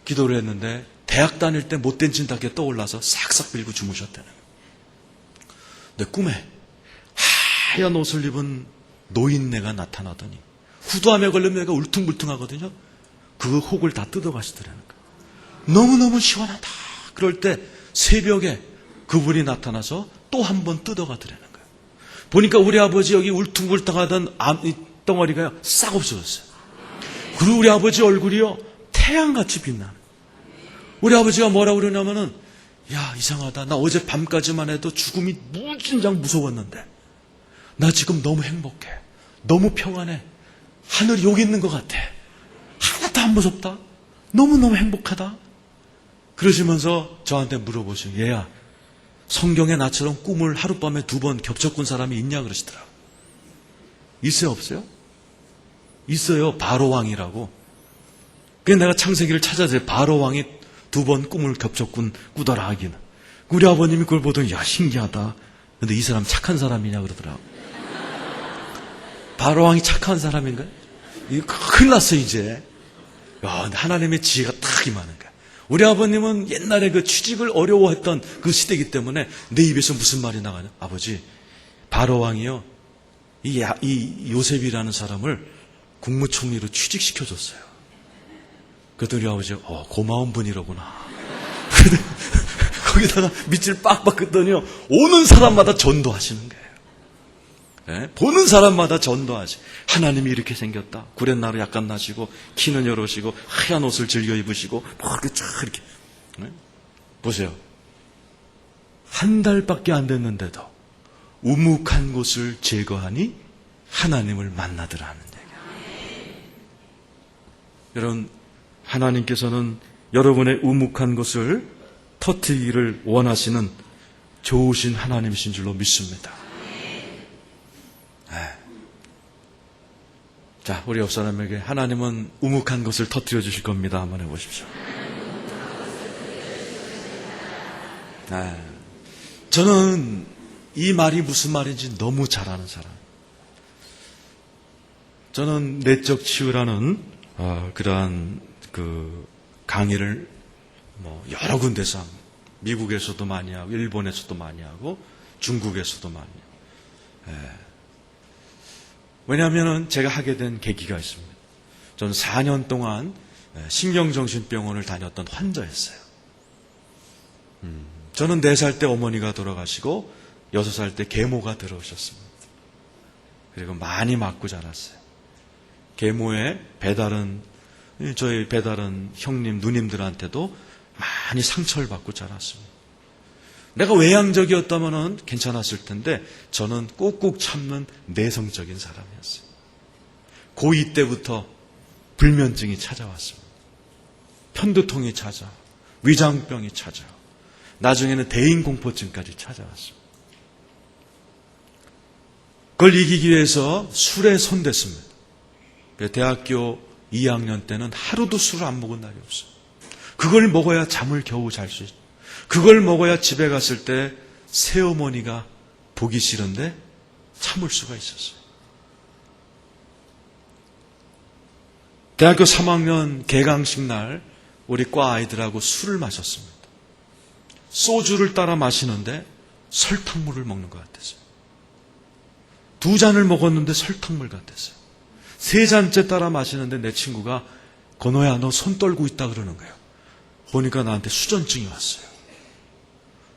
기도를 했는데 대학 다닐 때 못된 진닭에 떠올라서 싹싹 빌고 주무셨다는 거예요. 내 꿈에 하얀 옷을 입은 노인네가 나타나더니 후두암에 걸리면 내가 울퉁불퉁하거든요. 그 혹을 다 뜯어가시더라는 거예요. 너무너무 시원하다. 그럴 때 새벽에 그분이 나타나서 또 한 번 뜯어가더라는 거예요. 보니까 우리 아버지 여기 울퉁불퉁하던 덩어리가 싹 없어졌어요. 그리고 우리 아버지 얼굴이요 태양같이 빛나는. 우리 아버지가 뭐라고 그러냐면은 야, 이상하다. 나 어제 밤까지만 해도 죽음이 무진장 무서웠는데 나 지금 너무 행복해. 너무 평안해. 하늘이 여기 있는 것 같아. 하나도 안 무섭다. 너무너무 행복하다. 그러시면서 저한테 물어보시고 얘야, 성경에 나처럼 꿈을 하룻밤에 2번 겹쳐꾼 사람이 있냐 그러시더라고요. 있어요 없어요? 있어요. 바로왕이라고. 그래서 내가 창세기를 찾아서 바로왕이 2번 꿈을 꾸더라 하기는. 우리 아버님이 그걸 보더니 야, 신기하다. 근데 이 사람 착한 사람이냐 그러더라고. 바로왕이 착한 사람인가요? 이거 큰일 났어 이제. 야, 하나님의 지혜가 딱 임하는 거야. 우리 아버님은 옛날에 그 취직을 어려워했던 그 시대이기 때문에 내 입에서 무슨 말이 나가냐. 아버지, 바로왕이요 이 요셉이라는 사람을 국무총리로 취직시켜줬어요. 그랬더니 우리 아버지가 고마운 분이로구나. 거기다가 밑을 빡빡 긋더니요 오는 사람마다 전도하시는 거예요. 네? 보는 사람마다 전도하시. 하나님이 이렇게 생겼다. 구렛나루 약간 나시고 키는 여로시고 하얀 옷을 즐겨 입으시고 뭐 이렇게 쫙 이렇게. 네? 보세요. 한 달밖에 안 됐는데도 우묵한 곳을 제거하니 하나님을 만나더라 하는 얘기예요. 여러분, 하나님께서는 여러분의 우묵한 곳을 터뜨리기를 원하시는 좋으신 하나님이신 줄로 믿습니다. 자, 우리 옆 사람에게 하나님은 우묵한 것을 터뜨려 주실 겁니다. 한번 해보십시오. 저는 이 말이 무슨 말인지 너무 잘 아는 사람. 저는 내적 치유라는 그러한 그 강의를 여러 군데서 합니다. 미국에서도 많이 하고 일본에서도 많이 하고 중국에서도 많이 하고. 왜냐하면 제가 하게 된 계기가 있습니다. 저는 4년 동안 신경정신병원을 다녔던 환자였어요. 저는 4살 때 어머니가 돌아가시고 6살 때 계모가 들어오셨습니다. 그리고 많이 맞고 자랐어요. 계모의 저희 배다른 형님, 누님들한테도 많이 상처를 받고 자랐습니다. 내가 외향적이었다면 괜찮았을 텐데 저는 꾹꾹 참는 내성적인 사람이었어요. 고2 때부터 불면증이 찾아왔습니다. 편두통이 찾아, 위장병이 찾아, 나중에는 대인공포증까지 찾아왔습니다. 그걸 이기기 위해서 술에 손댔습니다. 대학교 2학년 때는 하루도 술을 안 먹은 날이 없어요. 그걸 먹어야 잠을 겨우 잘 수 있어요. 그걸 먹어야 집에 갔을 때 새어머니가 보기 싫은데 참을 수가 있었어요. 대학교 3학년 개강식 날 우리 과 아이들하고 술을 마셨습니다. 소주를 따라 마시는데 설탕물을 먹는 것 같았어요. 2잔을 먹었는데 설탕물 같았어요. 3잔째 따라 마시는데 내 친구가 건호야 너 손 떨고 있다 그러는 거예요. 보니까 나한테 수전증이 왔어요.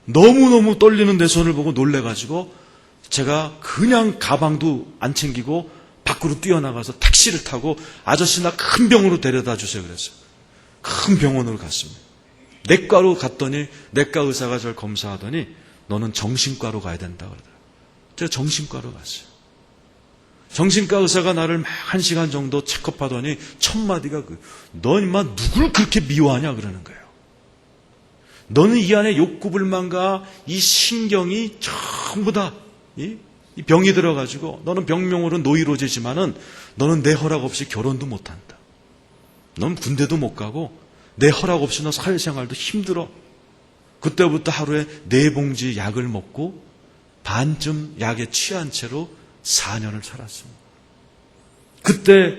너무너무 떨리는 내 손을 보고 놀래가지고 제가 그냥 가방도 안 챙기고 밖으로 뛰어나가서 택시를 타고 아저씨 나 큰 병원으로 데려다 주세요 그랬어요. 큰 병원으로 갔습니다. 내과로 갔더니 내과 의사가 저를 검사하더니 너는 정신과로 가야 된다 그러더라고요. 제가 정신과로 갔어요. 정신과 의사가 나를 1시간 정도 체크하더니 첫 마디가 너 인마 누굴 그렇게 미워하냐 그러는 거예요. 너는 이 안에 욕구불만과 이 신경이 전부 다 이 병이 들어가지고 너는 병명으로 노이로제지만은 너는 내 허락 없이 결혼도 못한다. 넌 군대도 못 가고 내 허락 없이 너 사회생활도 힘들어. 그때부터 하루에 4봉지 약을 먹고 반쯤 약에 취한 채로 4년을 살았습니다. 그때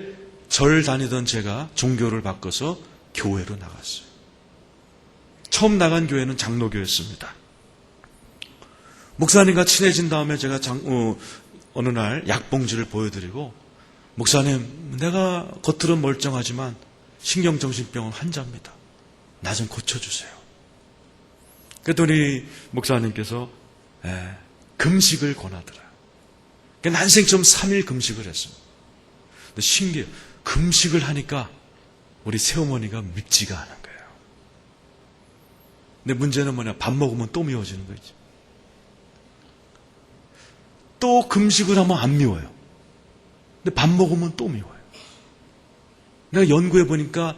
절 다니던 제가 종교를 바꿔서 교회로 나갔어요. 처음 나간 교회는 장로교였습니다. 목사님과 친해진 다음에 제가 어느 날 약봉지를 보여드리고 목사님 내가 겉으로는 멀쩡하지만 신경정신병원 환자입니다. 나 좀 고쳐주세요. 그랬더니 목사님께서 금식을 권하더라. 난생 처음 3일 금식을 했습니다. 근데 신기해요. 금식을 하니까 우리 새어머니가 밉지가 않은 거예요. 근데 문제는 뭐냐? 밥 먹으면 또 미워지는 거지. 또 금식을 하면 안 미워요. 근데 밥 먹으면 또 미워요. 내가 연구해 보니까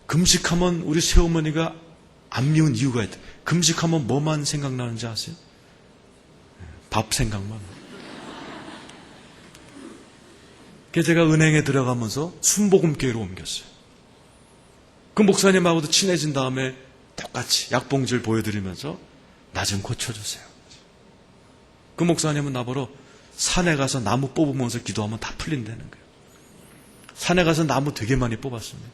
금식하면 우리 새어머니가 안 미운 이유가 있다. 금식하면 뭐만 생각나는지 아세요? 밥 생각만. 그래서 제가 은행에 들어가면서 순복음교회로 옮겼어요. 그 목사님하고도 친해진 다음에 똑같이 약봉지를 보여드리면서 나 좀 고쳐주세요. 그 목사님은 나보러 산에 가서 나무 뽑으면서 기도하면 다 풀린다는 거예요. 산에 가서 나무 되게 많이 뽑았습니다.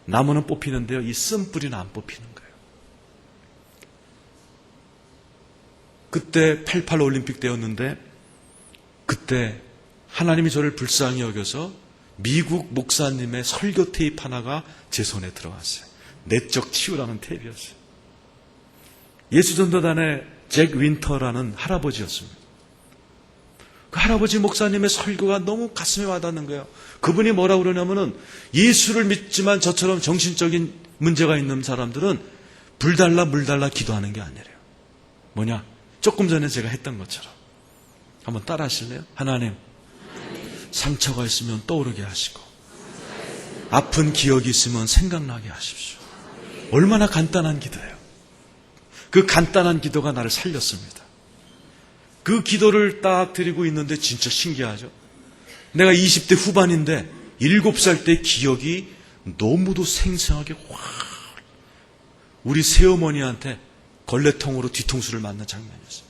나무는 뽑히는데요. 이 쓴뿌리는 안 뽑히는 거예요. 그때 88 올림픽 때였는데 그때 하나님이 저를 불쌍히 여겨서 미국 목사님의 설교 테이프 하나가 제 손에 들어왔어요. 내적 치유라는 테이프였어요. 예수전도단의 잭 윈터라는 할아버지였습니다. 그 할아버지 목사님의 설교가 너무 가슴에 와닿는 거예요. 그분이 뭐라고 그러냐면은 예수를 믿지만 저처럼 정신적인 문제가 있는 사람들은 불 달라 물 달라 기도하는 게 아니래요. 뭐냐? 조금 전에 제가 했던 것처럼 한번 따라 하실래요? 하나님, 상처가 있으면 떠오르게 하시고 아픈 기억이 있으면 생각나게 하십시오. 얼마나 간단한 기도예요. 그 간단한 기도가 나를 살렸습니다. 그 기도를 딱 드리고 있는데 진짜 신기하죠. 내가 20대 후반인데 7살 때 기억이 너무도 생생하게 확 우리 새어머니한테 걸레통으로 뒤통수를 맞는 장면이었어요.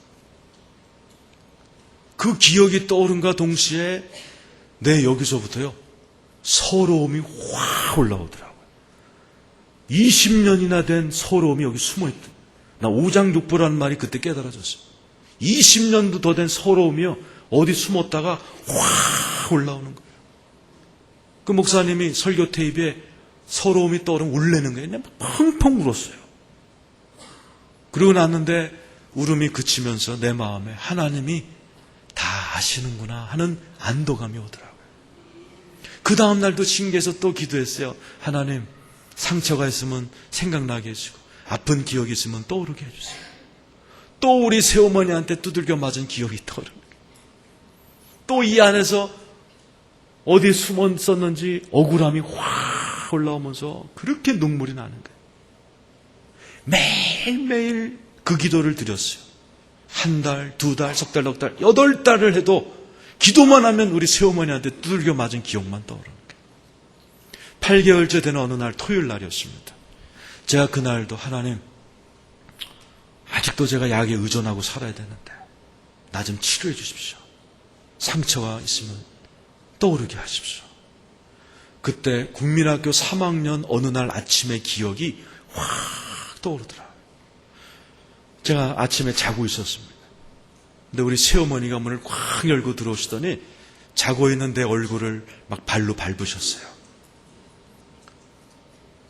그 기억이 떠오른과 동시에 내 여기서부터요 서러움이 확 올라오더라고요. 20년이나 된 서러움이 여기 숨어있다. 나 오장육부라는 말이 그때 깨달아졌어요. 20년도 더 된 서러움이요 어디 숨었다가 확 올라오는 거예요. 그 목사님이 설교 테이프에 서러움이 떠오르면 울래는 거예요. 그냥 펑펑 울었어요. 그러고 났는데 울음이 그치면서 내 마음에 하나님이 다 아시는구나 하는 안도감이 오더라고요. 그 다음 날도 징계해서 또 기도했어요. 하나님, 상처가 있으면 생각나게 해주고 아픈 기억이 있으면 떠오르게 해주세요. 또 우리 새어머니한테 두들겨 맞은 기억이 떠오릅니다. 또 이 안에서 어디 숨어 있었는지 억울함이 확 올라오면서 그렇게 눈물이 나는 거예요. 매일매일 그 기도를 드렸어요. 한 달, 두 달, 석 달, 넉 달, 8달을 해도 기도만 하면 우리 새어머니한테 두들겨 맞은 기억만 떠오르는 거예요. 8개월째 되는 어느 날 토요일 날이었습니다. 제가 그날도 하나님, 아직도 제가 약에 의존하고 살아야 되는데 나 좀 치료해 주십시오. 상처가 있으면 떠오르게 하십시오. 그때 국민학교 3학년 어느 날 아침의 기억이 확 떠오르더라고요. 제가 아침에 자고 있었습니다. 근데 우리 새어머니가 문을 꽉 열고 들어오시더니 자고 있는 내 얼굴을 막 발로 밟으셨어요.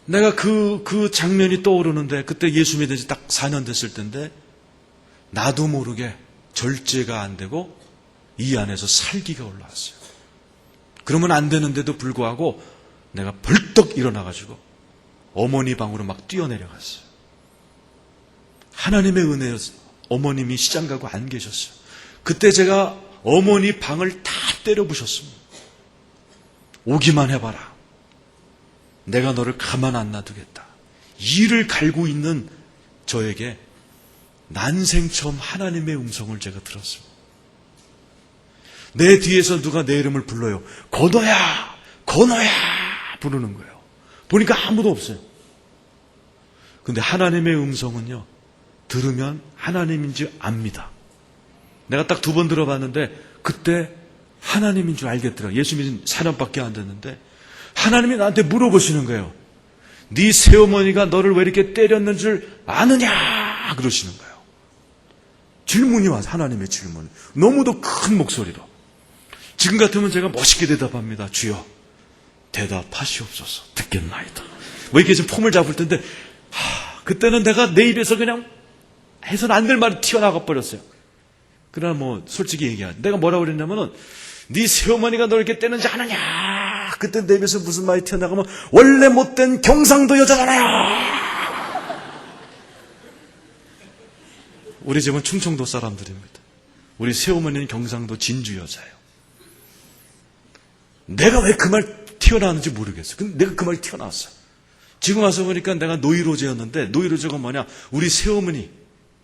내가 그 장면이 떠오르는데 그때 예수 믿은 지 딱 4년 됐을 텐데 나도 모르게 절제가 안 되고 이 안에서 살기가 올라왔어요. 그러면 안 되는데도 불구하고 내가 벌떡 일어나가지고 어머니 방으로 막 뛰어내려갔어요. 하나님의 은혜였어요. 어머님이 시장 가고 안 계셨어요. 그때 제가 어머니 방을 다 때려부셨습니다. 오기만 해봐라. 내가 너를 가만 안 놔두겠다. 이를 갈고 있는 저에게 난생 처음 하나님의 음성을 제가 들었습니다. 내 뒤에서 누가 내 이름을 불러요. 건호야! 건호야! 부르는 거예요. 보니까 아무도 없어요. 근데 하나님의 음성은요, 들으면 하나님인지 압니다. 내가 딱 2번 들어봤는데 그때 하나님인 줄 알겠더라고요. 예수 믿은 4년밖에 안 됐는데 하나님이 나한테 물어보시는 거예요. 네 새어머니가 너를 왜 이렇게 때렸는 줄 아느냐? 그러시는 거예요. 질문이 와서 하나님의 질문. 너무도 큰 목소리로. 지금 같으면 제가 멋있게 대답합니다. 주여, 대답하시옵소서. 듣겠나이다. 뭐 이렇게 좀 폼을 잡을 텐데 그때는 내가 내 입에서 그냥 해서는 안 될 말이 튀어나가 버렸어요. 그러나 뭐 솔직히 얘기하자. 내가 뭐라고 그랬냐면은 네 새어머니가 너 이렇게 때는지 아느냐. 그때 내 입에서 무슨 말이 튀어나가면 원래 못된 경상도 여자잖아요. 우리 집은 충청도 사람들입니다. 우리 새어머니는 경상도 진주 여자예요. 내가 왜 그 말 튀어나왔는지 모르겠어요. 근데 내가 그 말이 튀어나왔어요. 지금 와서 보니까 내가 노이로제였는데 노이로제가 뭐냐. 우리 새어머니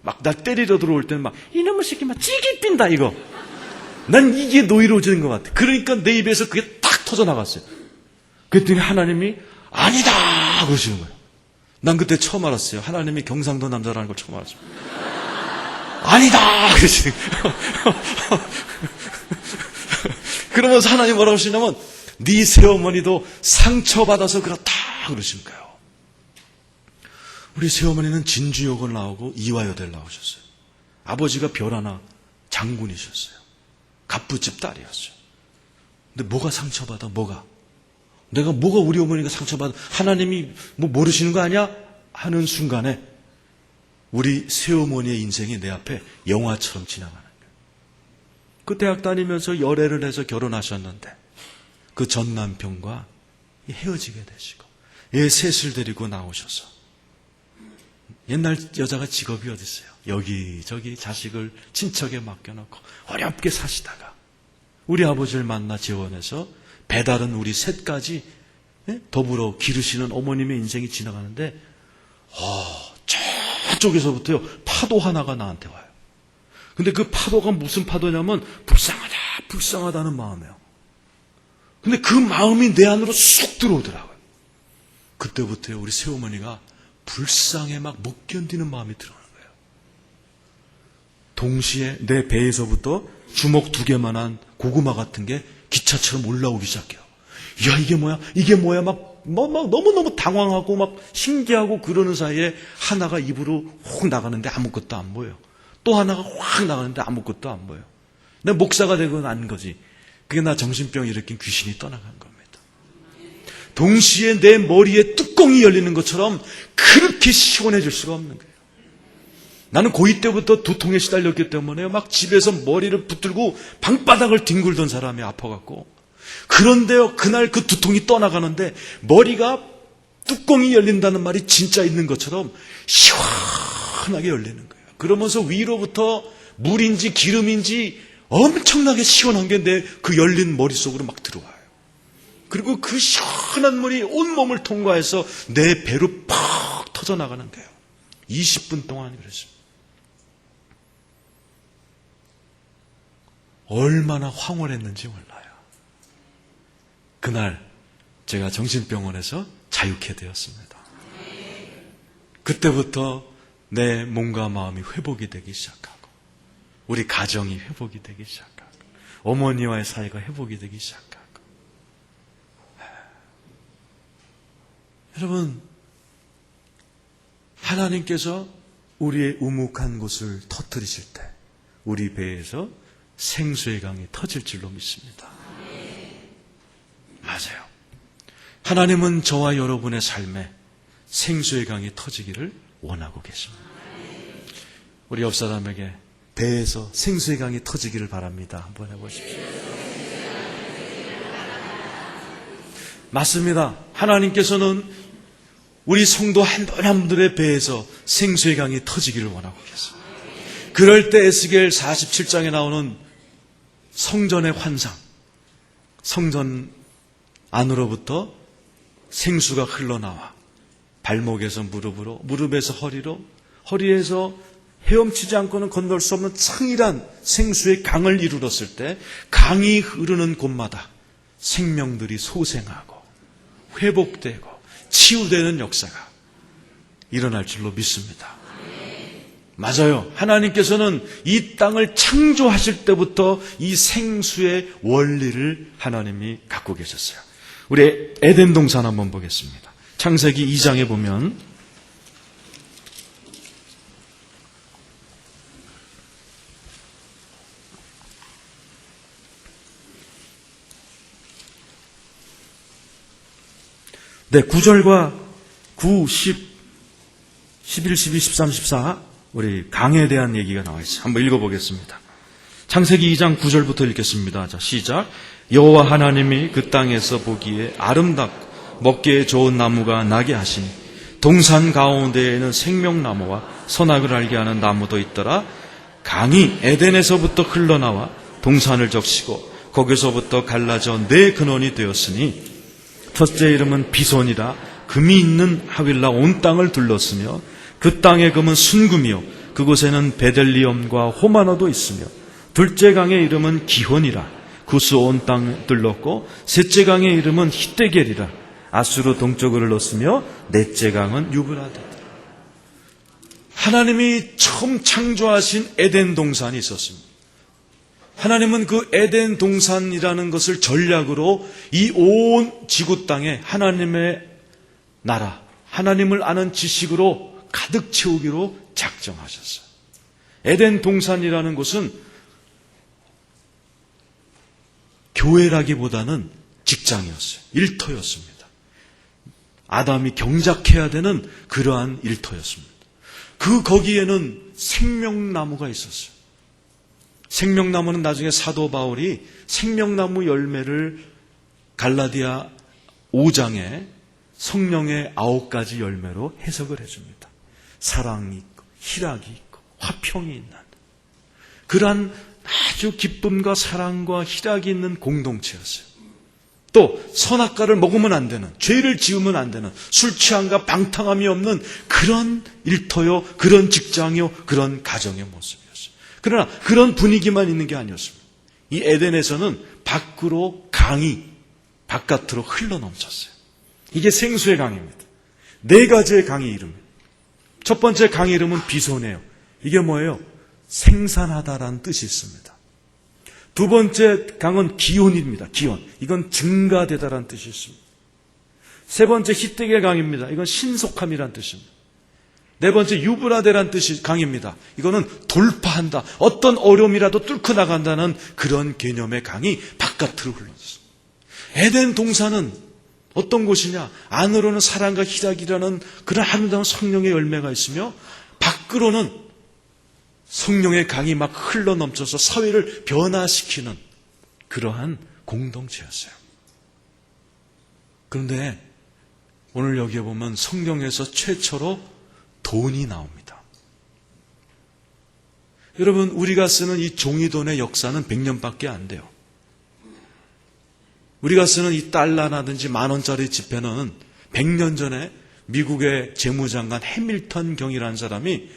막 나 때리러 들어올 때는 막 이놈의 새끼 막 찌기 빈다 이거. 난 이게 노이로제인 것 같아. 그러니까 내 입에서 그게 탁 터져나갔어요. 그랬더니 하나님이 아니다 그러시는 거예요. 난 그때 처음 알았어요. 하나님이 경상도 남자라는 걸 처음 알았어요. 아니다 그러시는 거예요. 그러면서 하나님 뭐라고 하시냐면 네 새어머니도 상처받아서 그렇다 그러시는 거예요. 우리 새어머니는 진주역을 나오고 이화여대를 나오셨어요. 아버지가 별하나 장군이셨어요. 갑부집 딸이었어요. 근데 뭐가 상처받아? 뭐가? 내가 뭐가 우리 어머니가 상처받아? 하나님이 뭐 모르시는 거 아니야? 하는 순간에 우리 새어머니의 인생이 내 앞에 영화처럼 지나가는 거예요. 그 대학 다니면서 열애를 해서 결혼하셨는데 그 전 남편과 헤어지게 되시고 얘 셋을 데리고 나오셔서 옛날 여자가 직업이 어디 있어요? 여기저기 자식을 친척에 맡겨놓고 어렵게 사시다가 우리 아버지를 만나 재혼해서 배다른 우리 셋까지 더불어 기르시는 어머님의 인생이 지나가는데 저쪽에서부터요 파도 하나가 나한테 와요. 근데 그 파도가 무슨 파도냐면 불쌍하다는 마음이에요. 근데 그 마음이 내 안으로 쑥 들어오더라고요. 그때부터요 우리 새어머니가 불쌍해 막 못 견디는 마음이 들어오는 거예요. 동시에 내 배에서부터 주먹 2개만한 고구마 같은 게 기차처럼 올라오기 시작해요. 야 이게 뭐야? 이게 뭐야? 막 너무너무 당황하고 막 신기하고 그러는 사이에 하나가 입으로 훅 나가는데 아무것도 안 보여요. 또 하나가 확 나가는데 아무것도 안 보여요. 내 목사가 되고 난 거지. 그게 나 정신병 일으킨 귀신이 떠나간 겁니다. 동시에 내 머리에 뚜껑이 열리는 것처럼 그렇게 시원해질 수가 없는 거예요. 나는 고2 때부터 두통에 시달렸기 때문에 막 집에서 머리를 붙들고 방바닥을 뒹굴던 사람이 아파갖고 그런데요, 그날 그 두통이 떠나가는데 머리가 뚜껑이 열린다는 말이 진짜 있는 것처럼 시원하게 열리는 거예요. 그러면서 위로부터 물인지 기름인지 엄청나게 시원한 게 내 그 열린 머릿속으로 막 들어와요. 그리고 그 시원한 물이 온몸을 통과해서 내 배로 팍 터져나가는 거예요. 20분 동안 그랬습니다. 얼마나 황홀했는지 몰라요. 그날 제가 정신병원에서 자유케 되었습니다. 그때부터 내 몸과 마음이 회복이 되기 시작하고, 우리 가정이 회복이 되기 시작하고, 어머니와의 사이가 회복이 되기 시작하고. 여러분, 하나님께서 우리의 우묵한 곳을 터뜨리실 때 우리 배에서 생수의 강이 터질 줄로 믿습니다. 맞아요. 하나님은 저와 여러분의 삶에 생수의 강이 터지기를 원하고 계십니다. 우리 옆 사람에게 배에서 생수의 강이 터지기를 바랍니다. 한번 해보십시오. 맞습니다. 하나님께서는 우리 성도 한 분 한 분들의 배에서 생수의 강이 터지기를 원하고 계십니다. 그럴 때 에스겔 47장에 나오는 성전의 환상, 성전 안으로부터 생수가 흘러나와 발목에서 무릎으로, 무릎에서 허리로, 허리에서 헤엄치지 않고는 건널 수 없는 창이란 생수의 강을 이루었을 때 강이 흐르는 곳마다 생명들이 소생하고 회복되고 치유되는 역사가 일어날 줄로 믿습니다. 맞아요. 하나님께서는 이 땅을 창조하실 때부터 이 생수의 원리를 하나님이 갖고 계셨어요. 우리 에덴 동산 한번 보겠습니다. 창세기 2장에 보면 네, 9절과 9, 10, 11, 12, 13, 14 우리 강에 대한 얘기가 나와 있어요. 한번 읽어보겠습니다. 창세기 2장 9절부터 읽겠습니다. 자, 시작. 여호와 하나님이 그 땅에서 보기에 아름답고 먹기에 좋은 나무가 나게 하시니 동산 가운데에는 생명나무와 선악을 알게 하는 나무도 있더라. 강이 에덴에서부터 흘러나와 동산을 적시고 거기서부터 갈라져 네 근원이 되었으니 첫째 이름은 비손이라. 금이 있는 하윌라 온 땅을 둘렀으며 그 땅의 금은 순금이요 그곳에는 베델리엄과 호마노도 있으며 둘째 강의 이름은 기혼이라. 구스 온 땅을 둘렀고 셋째 강의 이름은 히데겔이라. 아수르 동쪽을 흘렀으며 넷째 강은 유브라데다. 하나님이 처음 창조하신 에덴 동산이 있었습니다. 하나님은 그 에덴 동산이라는 것을 전략으로 이 온 지구 땅에 하나님의 나라, 하나님을 아는 지식으로 가득 채우기로 작정하셨어요. 에덴 동산이라는 곳은 교회라기보다는 직장이었어요. 일터였습니다. 아담이 경작해야 되는 그러한 일터였습니다. 거기에는 생명나무가 있었어요. 생명나무는 나중에 사도 바울이 생명나무 열매를 갈라디아 5장에 성령의 9가지 열매로 해석을 해줍니다. 사랑이 있고 희락이 있고 화평이 있는 그러한 아주 기쁨과 사랑과 희락이 있는 공동체였어요. 또 선악과를 먹으면 안 되는, 죄를 지으면 안 되는, 술 취함과 방탕함이 없는 그런 일터요, 그런 직장이요, 그런 가정의 모습이었어요. 그러나 그런 분위기만 있는 게 아니었습니다. 이 에덴에서는 밖으로 강이 바깥으로 흘러넘쳤어요. 이게 생수의 강입니다. 네 가지의 강의 이름입니다. 첫 번째 강의 이름은 비손이에요. 이게 뭐예요? 생산하다라는 뜻이 있습니다. 두 번째 강은 기온입니다. 기온. 이건 증가되다라는 뜻이 있습니다. 세 번째 히데겔 강입니다. 이건 신속함이라는 뜻입니다. 네 번째 유브라데라는 뜻이 강입니다. 이거는 돌파한다. 어떤 어려움이라도 뚫고 나간다는 그런 개념의 강이 바깥으로 흘러졌습니다. 에덴 동산은 어떤 곳이냐? 안으로는 사랑과 희락이라는 그런 아름다운 성령의 열매가 있으며 밖으로는 성령의 강이 막 흘러넘쳐서 사회를 변화시키는 그러한 공동체였어요. 그런데 오늘 여기에 보면 성경에서 최초로 돈이 나옵니다. 여러분, 우리가 쓰는 이 종이돈의 역사는 100년밖에 안 돼요. 우리가 쓰는 이 달러라든지 10,000원짜리 지폐는 100년 전에 미국의 재무장관 해밀턴 경이라는 사람이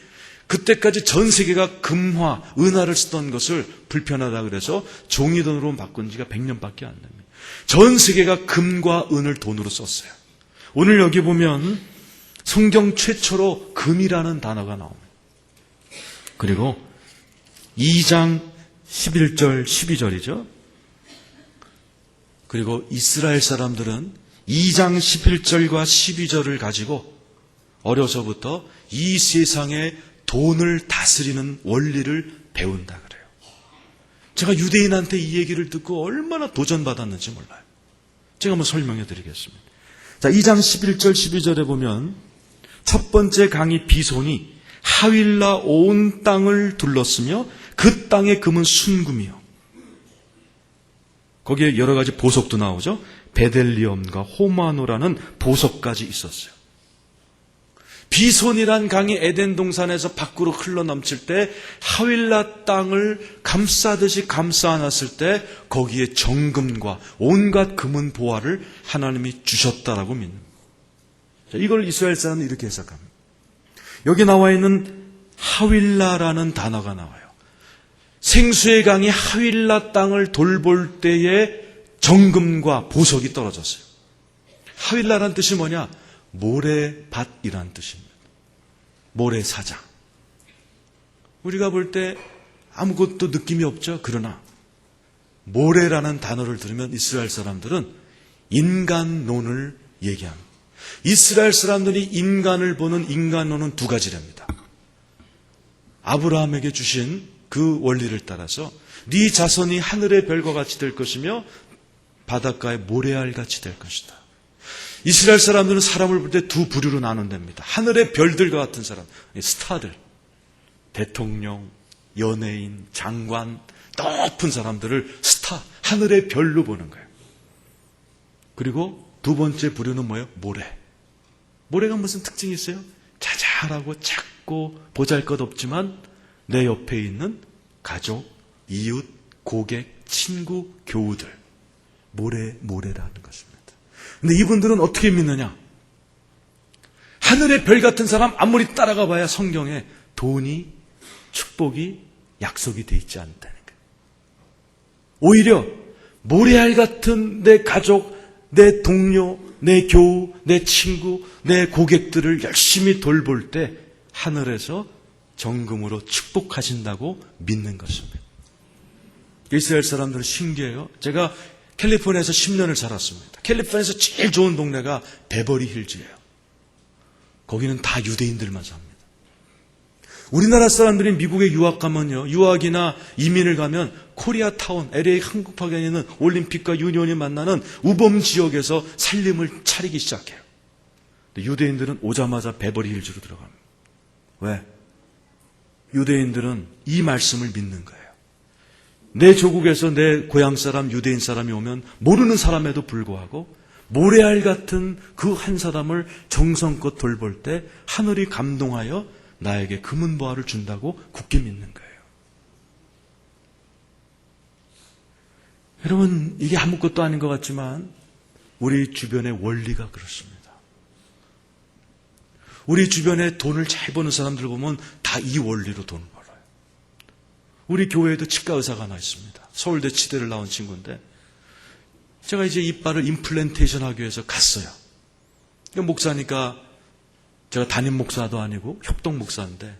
그때까지 전 세계가 금화, 은화를 쓰던 것을 불편하다 그래서 종이돈으로 바꾼 지가 100년밖에 안 됩니다. 전 세계가 금과 은을 돈으로 썼어요. 오늘 여기 보면 성경 최초로 금이라는 단어가 나옵니다. 그리고 2장 11절, 12절이죠. 그리고 이스라엘 사람들은 2장 11절과 12절을 가지고 어려서부터 이 세상의 돈을 다스리는 원리를 배운다 그래요. 제가 유대인한테 이 얘기를 듣고 얼마나 도전받았는지 몰라요. 제가 한번 설명해 드리겠습니다. 자, 2장 11절, 12절에 보면 첫 번째 강이 비손이 하윌라 온 땅을 둘렀으며 그 땅의 금은 순금이요. 거기에 여러 가지 보석도 나오죠. 베델리엄과 호마노라는 보석까지 있었어요. 비손이란 강이 에덴 동산에서 밖으로 흘러넘칠 때 하윌라 땅을 감싸듯이 감싸 안았을 때 거기에 정금과 온갖 금은 보화를 하나님이 주셨다라고 믿는 거예요. 이걸 이스라엘 사람은 이렇게 해석합니다. 여기 나와 있는 하윌라라는 단어가 나와요. 생수의 강이 하윌라 땅을 돌볼 때에 정금과 보석이 떨어졌어요. 하윌라라는 뜻이 뭐냐? 모래밭이라는 뜻입니다. 모래사장. 우리가 볼 때 아무것도 느낌이 없죠. 그러나 모래라는 단어를 들으면 이스라엘 사람들은 인간론을 얘기합니다. 이스라엘 사람들이 인간을 보는 인간론은 두 가지랍니다. 아브라함에게 주신 그 원리를 따라서 네 자손이 하늘의 별과 같이 될 것이며 바닷가의 모래알 같이 될 것이다. 이스라엘 사람들은 사람을 볼 때 두 부류로 나눈답니다. 하늘의 별들과 같은 사람, 스타들, 대통령, 연예인, 장관, 높은 사람들을 스타, 하늘의 별로 보는 거예요. 그리고 두 번째 부류는 뭐예요? 모래. 모래가 무슨 특징이 있어요? 자잘하고 작고 보잘것없지만 내 옆에 있는 가족, 이웃, 고객, 친구, 교우들. 모래라는 것입니다. 근데 이분들은 어떻게 믿느냐? 하늘의 별 같은 사람 아무리 따라가 봐야 성경에 돈이, 축복이 약속이 돼 있지 않다는 거예요. 오히려 모래알 같은 내 가족, 내 동료, 내 교우, 내 친구, 내 고객들을 열심히 돌볼 때 하늘에서 정금으로 축복하신다고 믿는 것입니다. 이스라엘 사람들은 신기해요. 제가 캘리포니아에서 10년을 살았습니다. 캘리포니아에서 제일 좋은 동네가 베버리 힐즈예요. 거기는 다 유대인들만 삽니다. 우리나라 사람들이 미국에 유학 가면요, 유학이나 이민을 가면 코리아타운, LA 한국파견에 있는 올림픽과 유니온이 만나는 우범 지역에서 살림을 차리기 시작해요. 근데 유대인들은 오자마자 베버리 힐즈로 들어갑니다. 왜? 유대인들은 이 말씀을 믿는 거예요. 내 조국에서 내 고향 사람, 유대인 사람이 오면 모르는 사람에도 불구하고 모래알 같은 그 한 사람을 정성껏 돌볼 때 하늘이 감동하여 나에게 금은 보화를 준다고 굳게 믿는 거예요. 여러분, 이게 아무것도 아닌 것 같지만 우리 주변의 원리가 그렇습니다. 우리 주변에 돈을 잘 버는 사람들 보면 다 이 원리로 돈을 벌어요. 우리 교회에도 치과 의사가 하나 있습니다. 서울대 치대를 나온 친구인데 제가 이제 이빨을 임플란테이션 하기 위해서 갔어요. 목사니까 제가 담임 목사도 아니고 협동 목사인데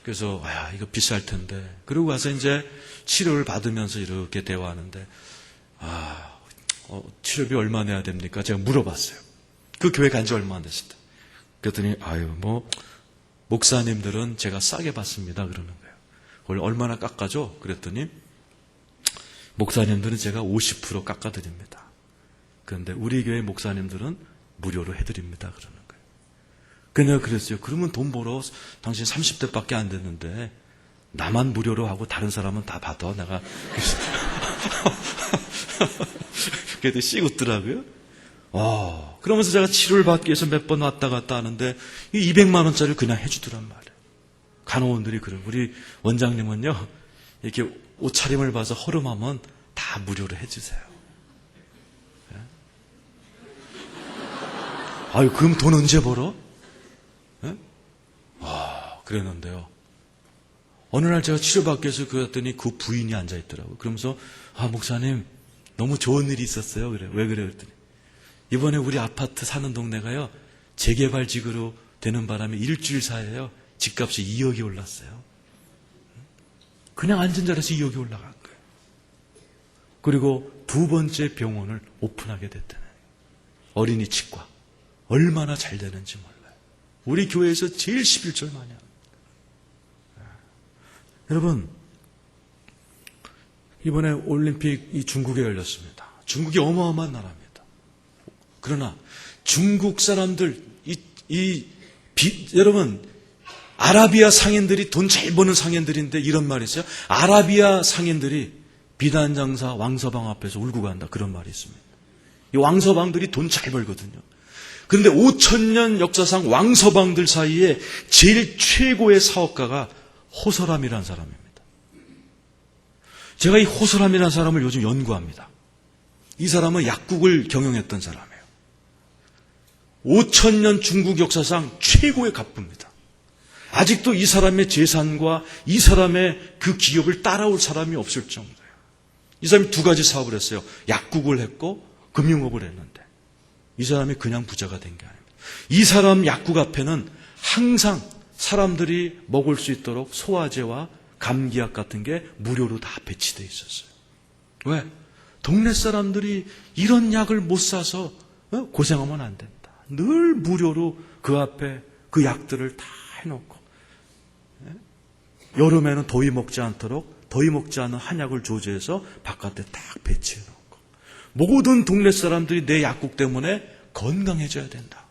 그래서 이거 비쌀 텐데 그러고 가서 이제 치료를 받으면서 이렇게 대화하는데 치료비 얼마 내야 됩니까? 제가 물어봤어요. 그 교회 간 지 얼마 안 됐을 때. 그랬더니 목사님들은 제가 싸게 받습니다 그러는 거예요. 원래 얼마나 깎아줘? 그랬더니 목사님들은 제가 50% 깎아드립니다. 그런데 우리 교회 목사님들은 무료로 해드립니다 그러는 거예요. 그래서 내가 그랬어요. 그러면 돈 벌어 당신 30대밖에 안 됐는데 나만 무료로 하고 다른 사람은 다 받아. 내가 그래도 씩 웃더라고요. 그러면서 제가 치료를 받기 위해서 몇 번 왔다 갔다 하는데 이 200만 원짜리를 그냥 해주더란 말이에요. 간호원들이 그래요. 우리 원장님은요, 이렇게 옷차림을 봐서 허름하면 다 무료로 해주세요. 예? 아유, 그럼 돈 언제 벌어? 예? 그랬는데요. 어느 날 제가 치료받기 위해서 그랬더니 그 부인이 앉아있더라고요. 그러면서, 목사님, 너무 좋은 일이 있었어요. 그래. 왜 그래? 그랬더니, 이번에 우리 아파트 사는 동네가요, 재개발지구로 되는 바람에 일주일 사이에요, 집값이 2억이 올랐어요. 그냥 앉은 자리에서 2억이 올라간 거예요. 그리고 두 번째 병원을 오픈하게 됐다는 거예요. 어린이 치과. 얼마나 잘 되는지 몰라요. 우리 교회에서 제일 11절 많이 합니다. 여러분, 이번에 올림픽이 중국에 열렸습니다. 중국이 어마어마한 나라입니다. 그러나 중국 사람들, 여러분, 아라비아 상인들이 돈 잘 버는 상인들인데 이런 말이 있어요. 아라비아 상인들이 비단장사 왕서방 앞에서 울고 간다. 그런 말이 있습니다. 이 왕서방들이 돈 잘 벌거든요. 그런데 5,000년 역사상 왕서방들 사이에 제일 최고의 사업가가 호서람이라는 사람입니다. 제가 이 호서람이라는 사람을 요즘 연구합니다. 이 사람은 약국을 경영했던 사람이에요. 5,000년 중국 역사상 최고의 갑부입니다. 아직도 이 사람의 재산과 이 사람의 그 기업을 따라올 사람이 없을 정도예요. 이 사람이 두 가지 사업을 했어요. 약국을 했고 금융업을 했는데 이 사람이 그냥 부자가 된 게 아닙니다. 이 사람 약국 앞에는 항상 사람들이 먹을 수 있도록 소화제와 감기약 같은 게 무료로 다 배치되어 있었어요. 왜? 동네 사람들이 이런 약을 못 사서 고생하면 안 된다. 늘 무료로 그 앞에 그 약들을 다 해놓고, 여름에는 더위 먹지 않도록 더위 먹지 않는 한약을 조제해서 바깥에 딱 배치해놓고, 모든 동네 사람들이 내 약국 때문에 건강해져야 된다.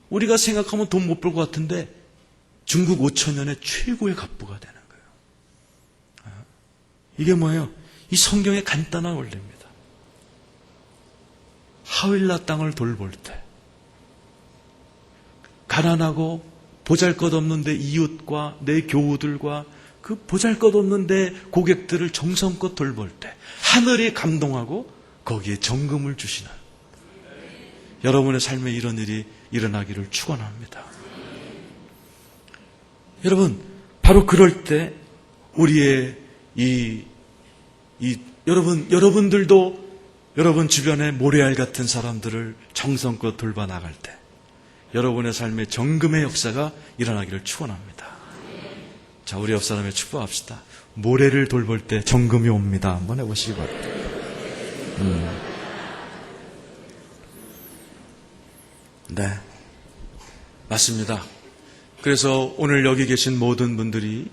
우리가 생각하면 돈 못 벌 것 같은데 중국 5,000년의 최고의 갑부가 되는 거예요. 이게 뭐예요? 이 성경의 간단한 원리입니다. 하윌라 땅을 돌볼 때 가난하고 보잘것없는 내 이웃과 내 교우들과 그 보잘것없는 내 고객들을 정성껏 돌볼 때 하늘이 감동하고 거기에 정금을 주시는 여러분의 삶에 이런 일이 일어나기를 축원합니다. 여러분, 바로 그럴 때 우리의 여러분들도 여러분 주변에 모래알 같은 사람들을 정성껏 돌봐 나갈 때 여러분의 삶에 정금의 역사가 일어나기를 축원합니다. 자, 우리 옆 사람에 축복합시다. 모래를 돌볼 때 정금이 옵니다. 한번 해보시기 바랍니다. 네, 맞습니다. 그래서 오늘 여기 계신 모든 분들이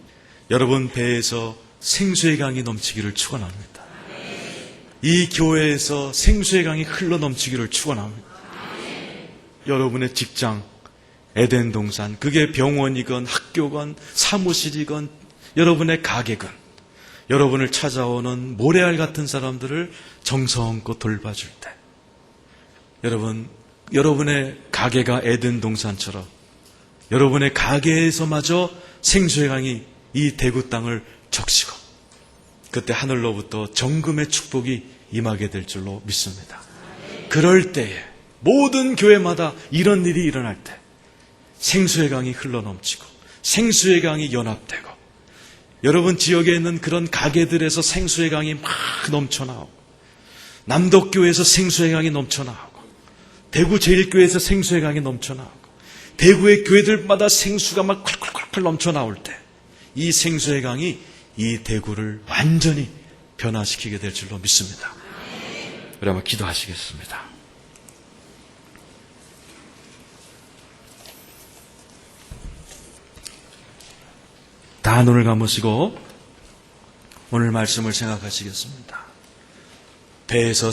여러분 배에서 생수의 강이 넘치기를 축원합니다. 이 교회에서 생수의 강이 흘러 넘치기를 축원합니다. 여러분의 직장, 에덴 동산, 그게 병원이건 학교건 사무실이건 여러분의 가게건 여러분을 찾아오는 모래알 같은 사람들을 정성껏 돌봐줄 때 여러분의 가게가 에덴 동산처럼 여러분의 가게에서마저 생수의 강이 이 대구 땅을 적시고 그때 하늘로부터 정금의 축복이 임하게 될 줄로 믿습니다. 그럴 때에 모든 교회마다 이런 일이 일어날 때 생수의 강이 흘러넘치고 생수의 강이 연합되고 여러분 지역에 있는 그런 가게들에서 생수의 강이 막 넘쳐나오고 남덕교회에서 생수의 강이 넘쳐나오고 대구 제일교회에서 생수의 강이 넘쳐나오고 대구의 교회들마다 생수가 막 콸콸콸 넘쳐나올 때 이 생수의 강이 이 대구를 완전히 변화시키게 될 줄로 믿습니다. 우리 한번 기도하시겠습니다. 다 눈을 감으시고 오늘 말씀을 생각하시겠습니다. 배에서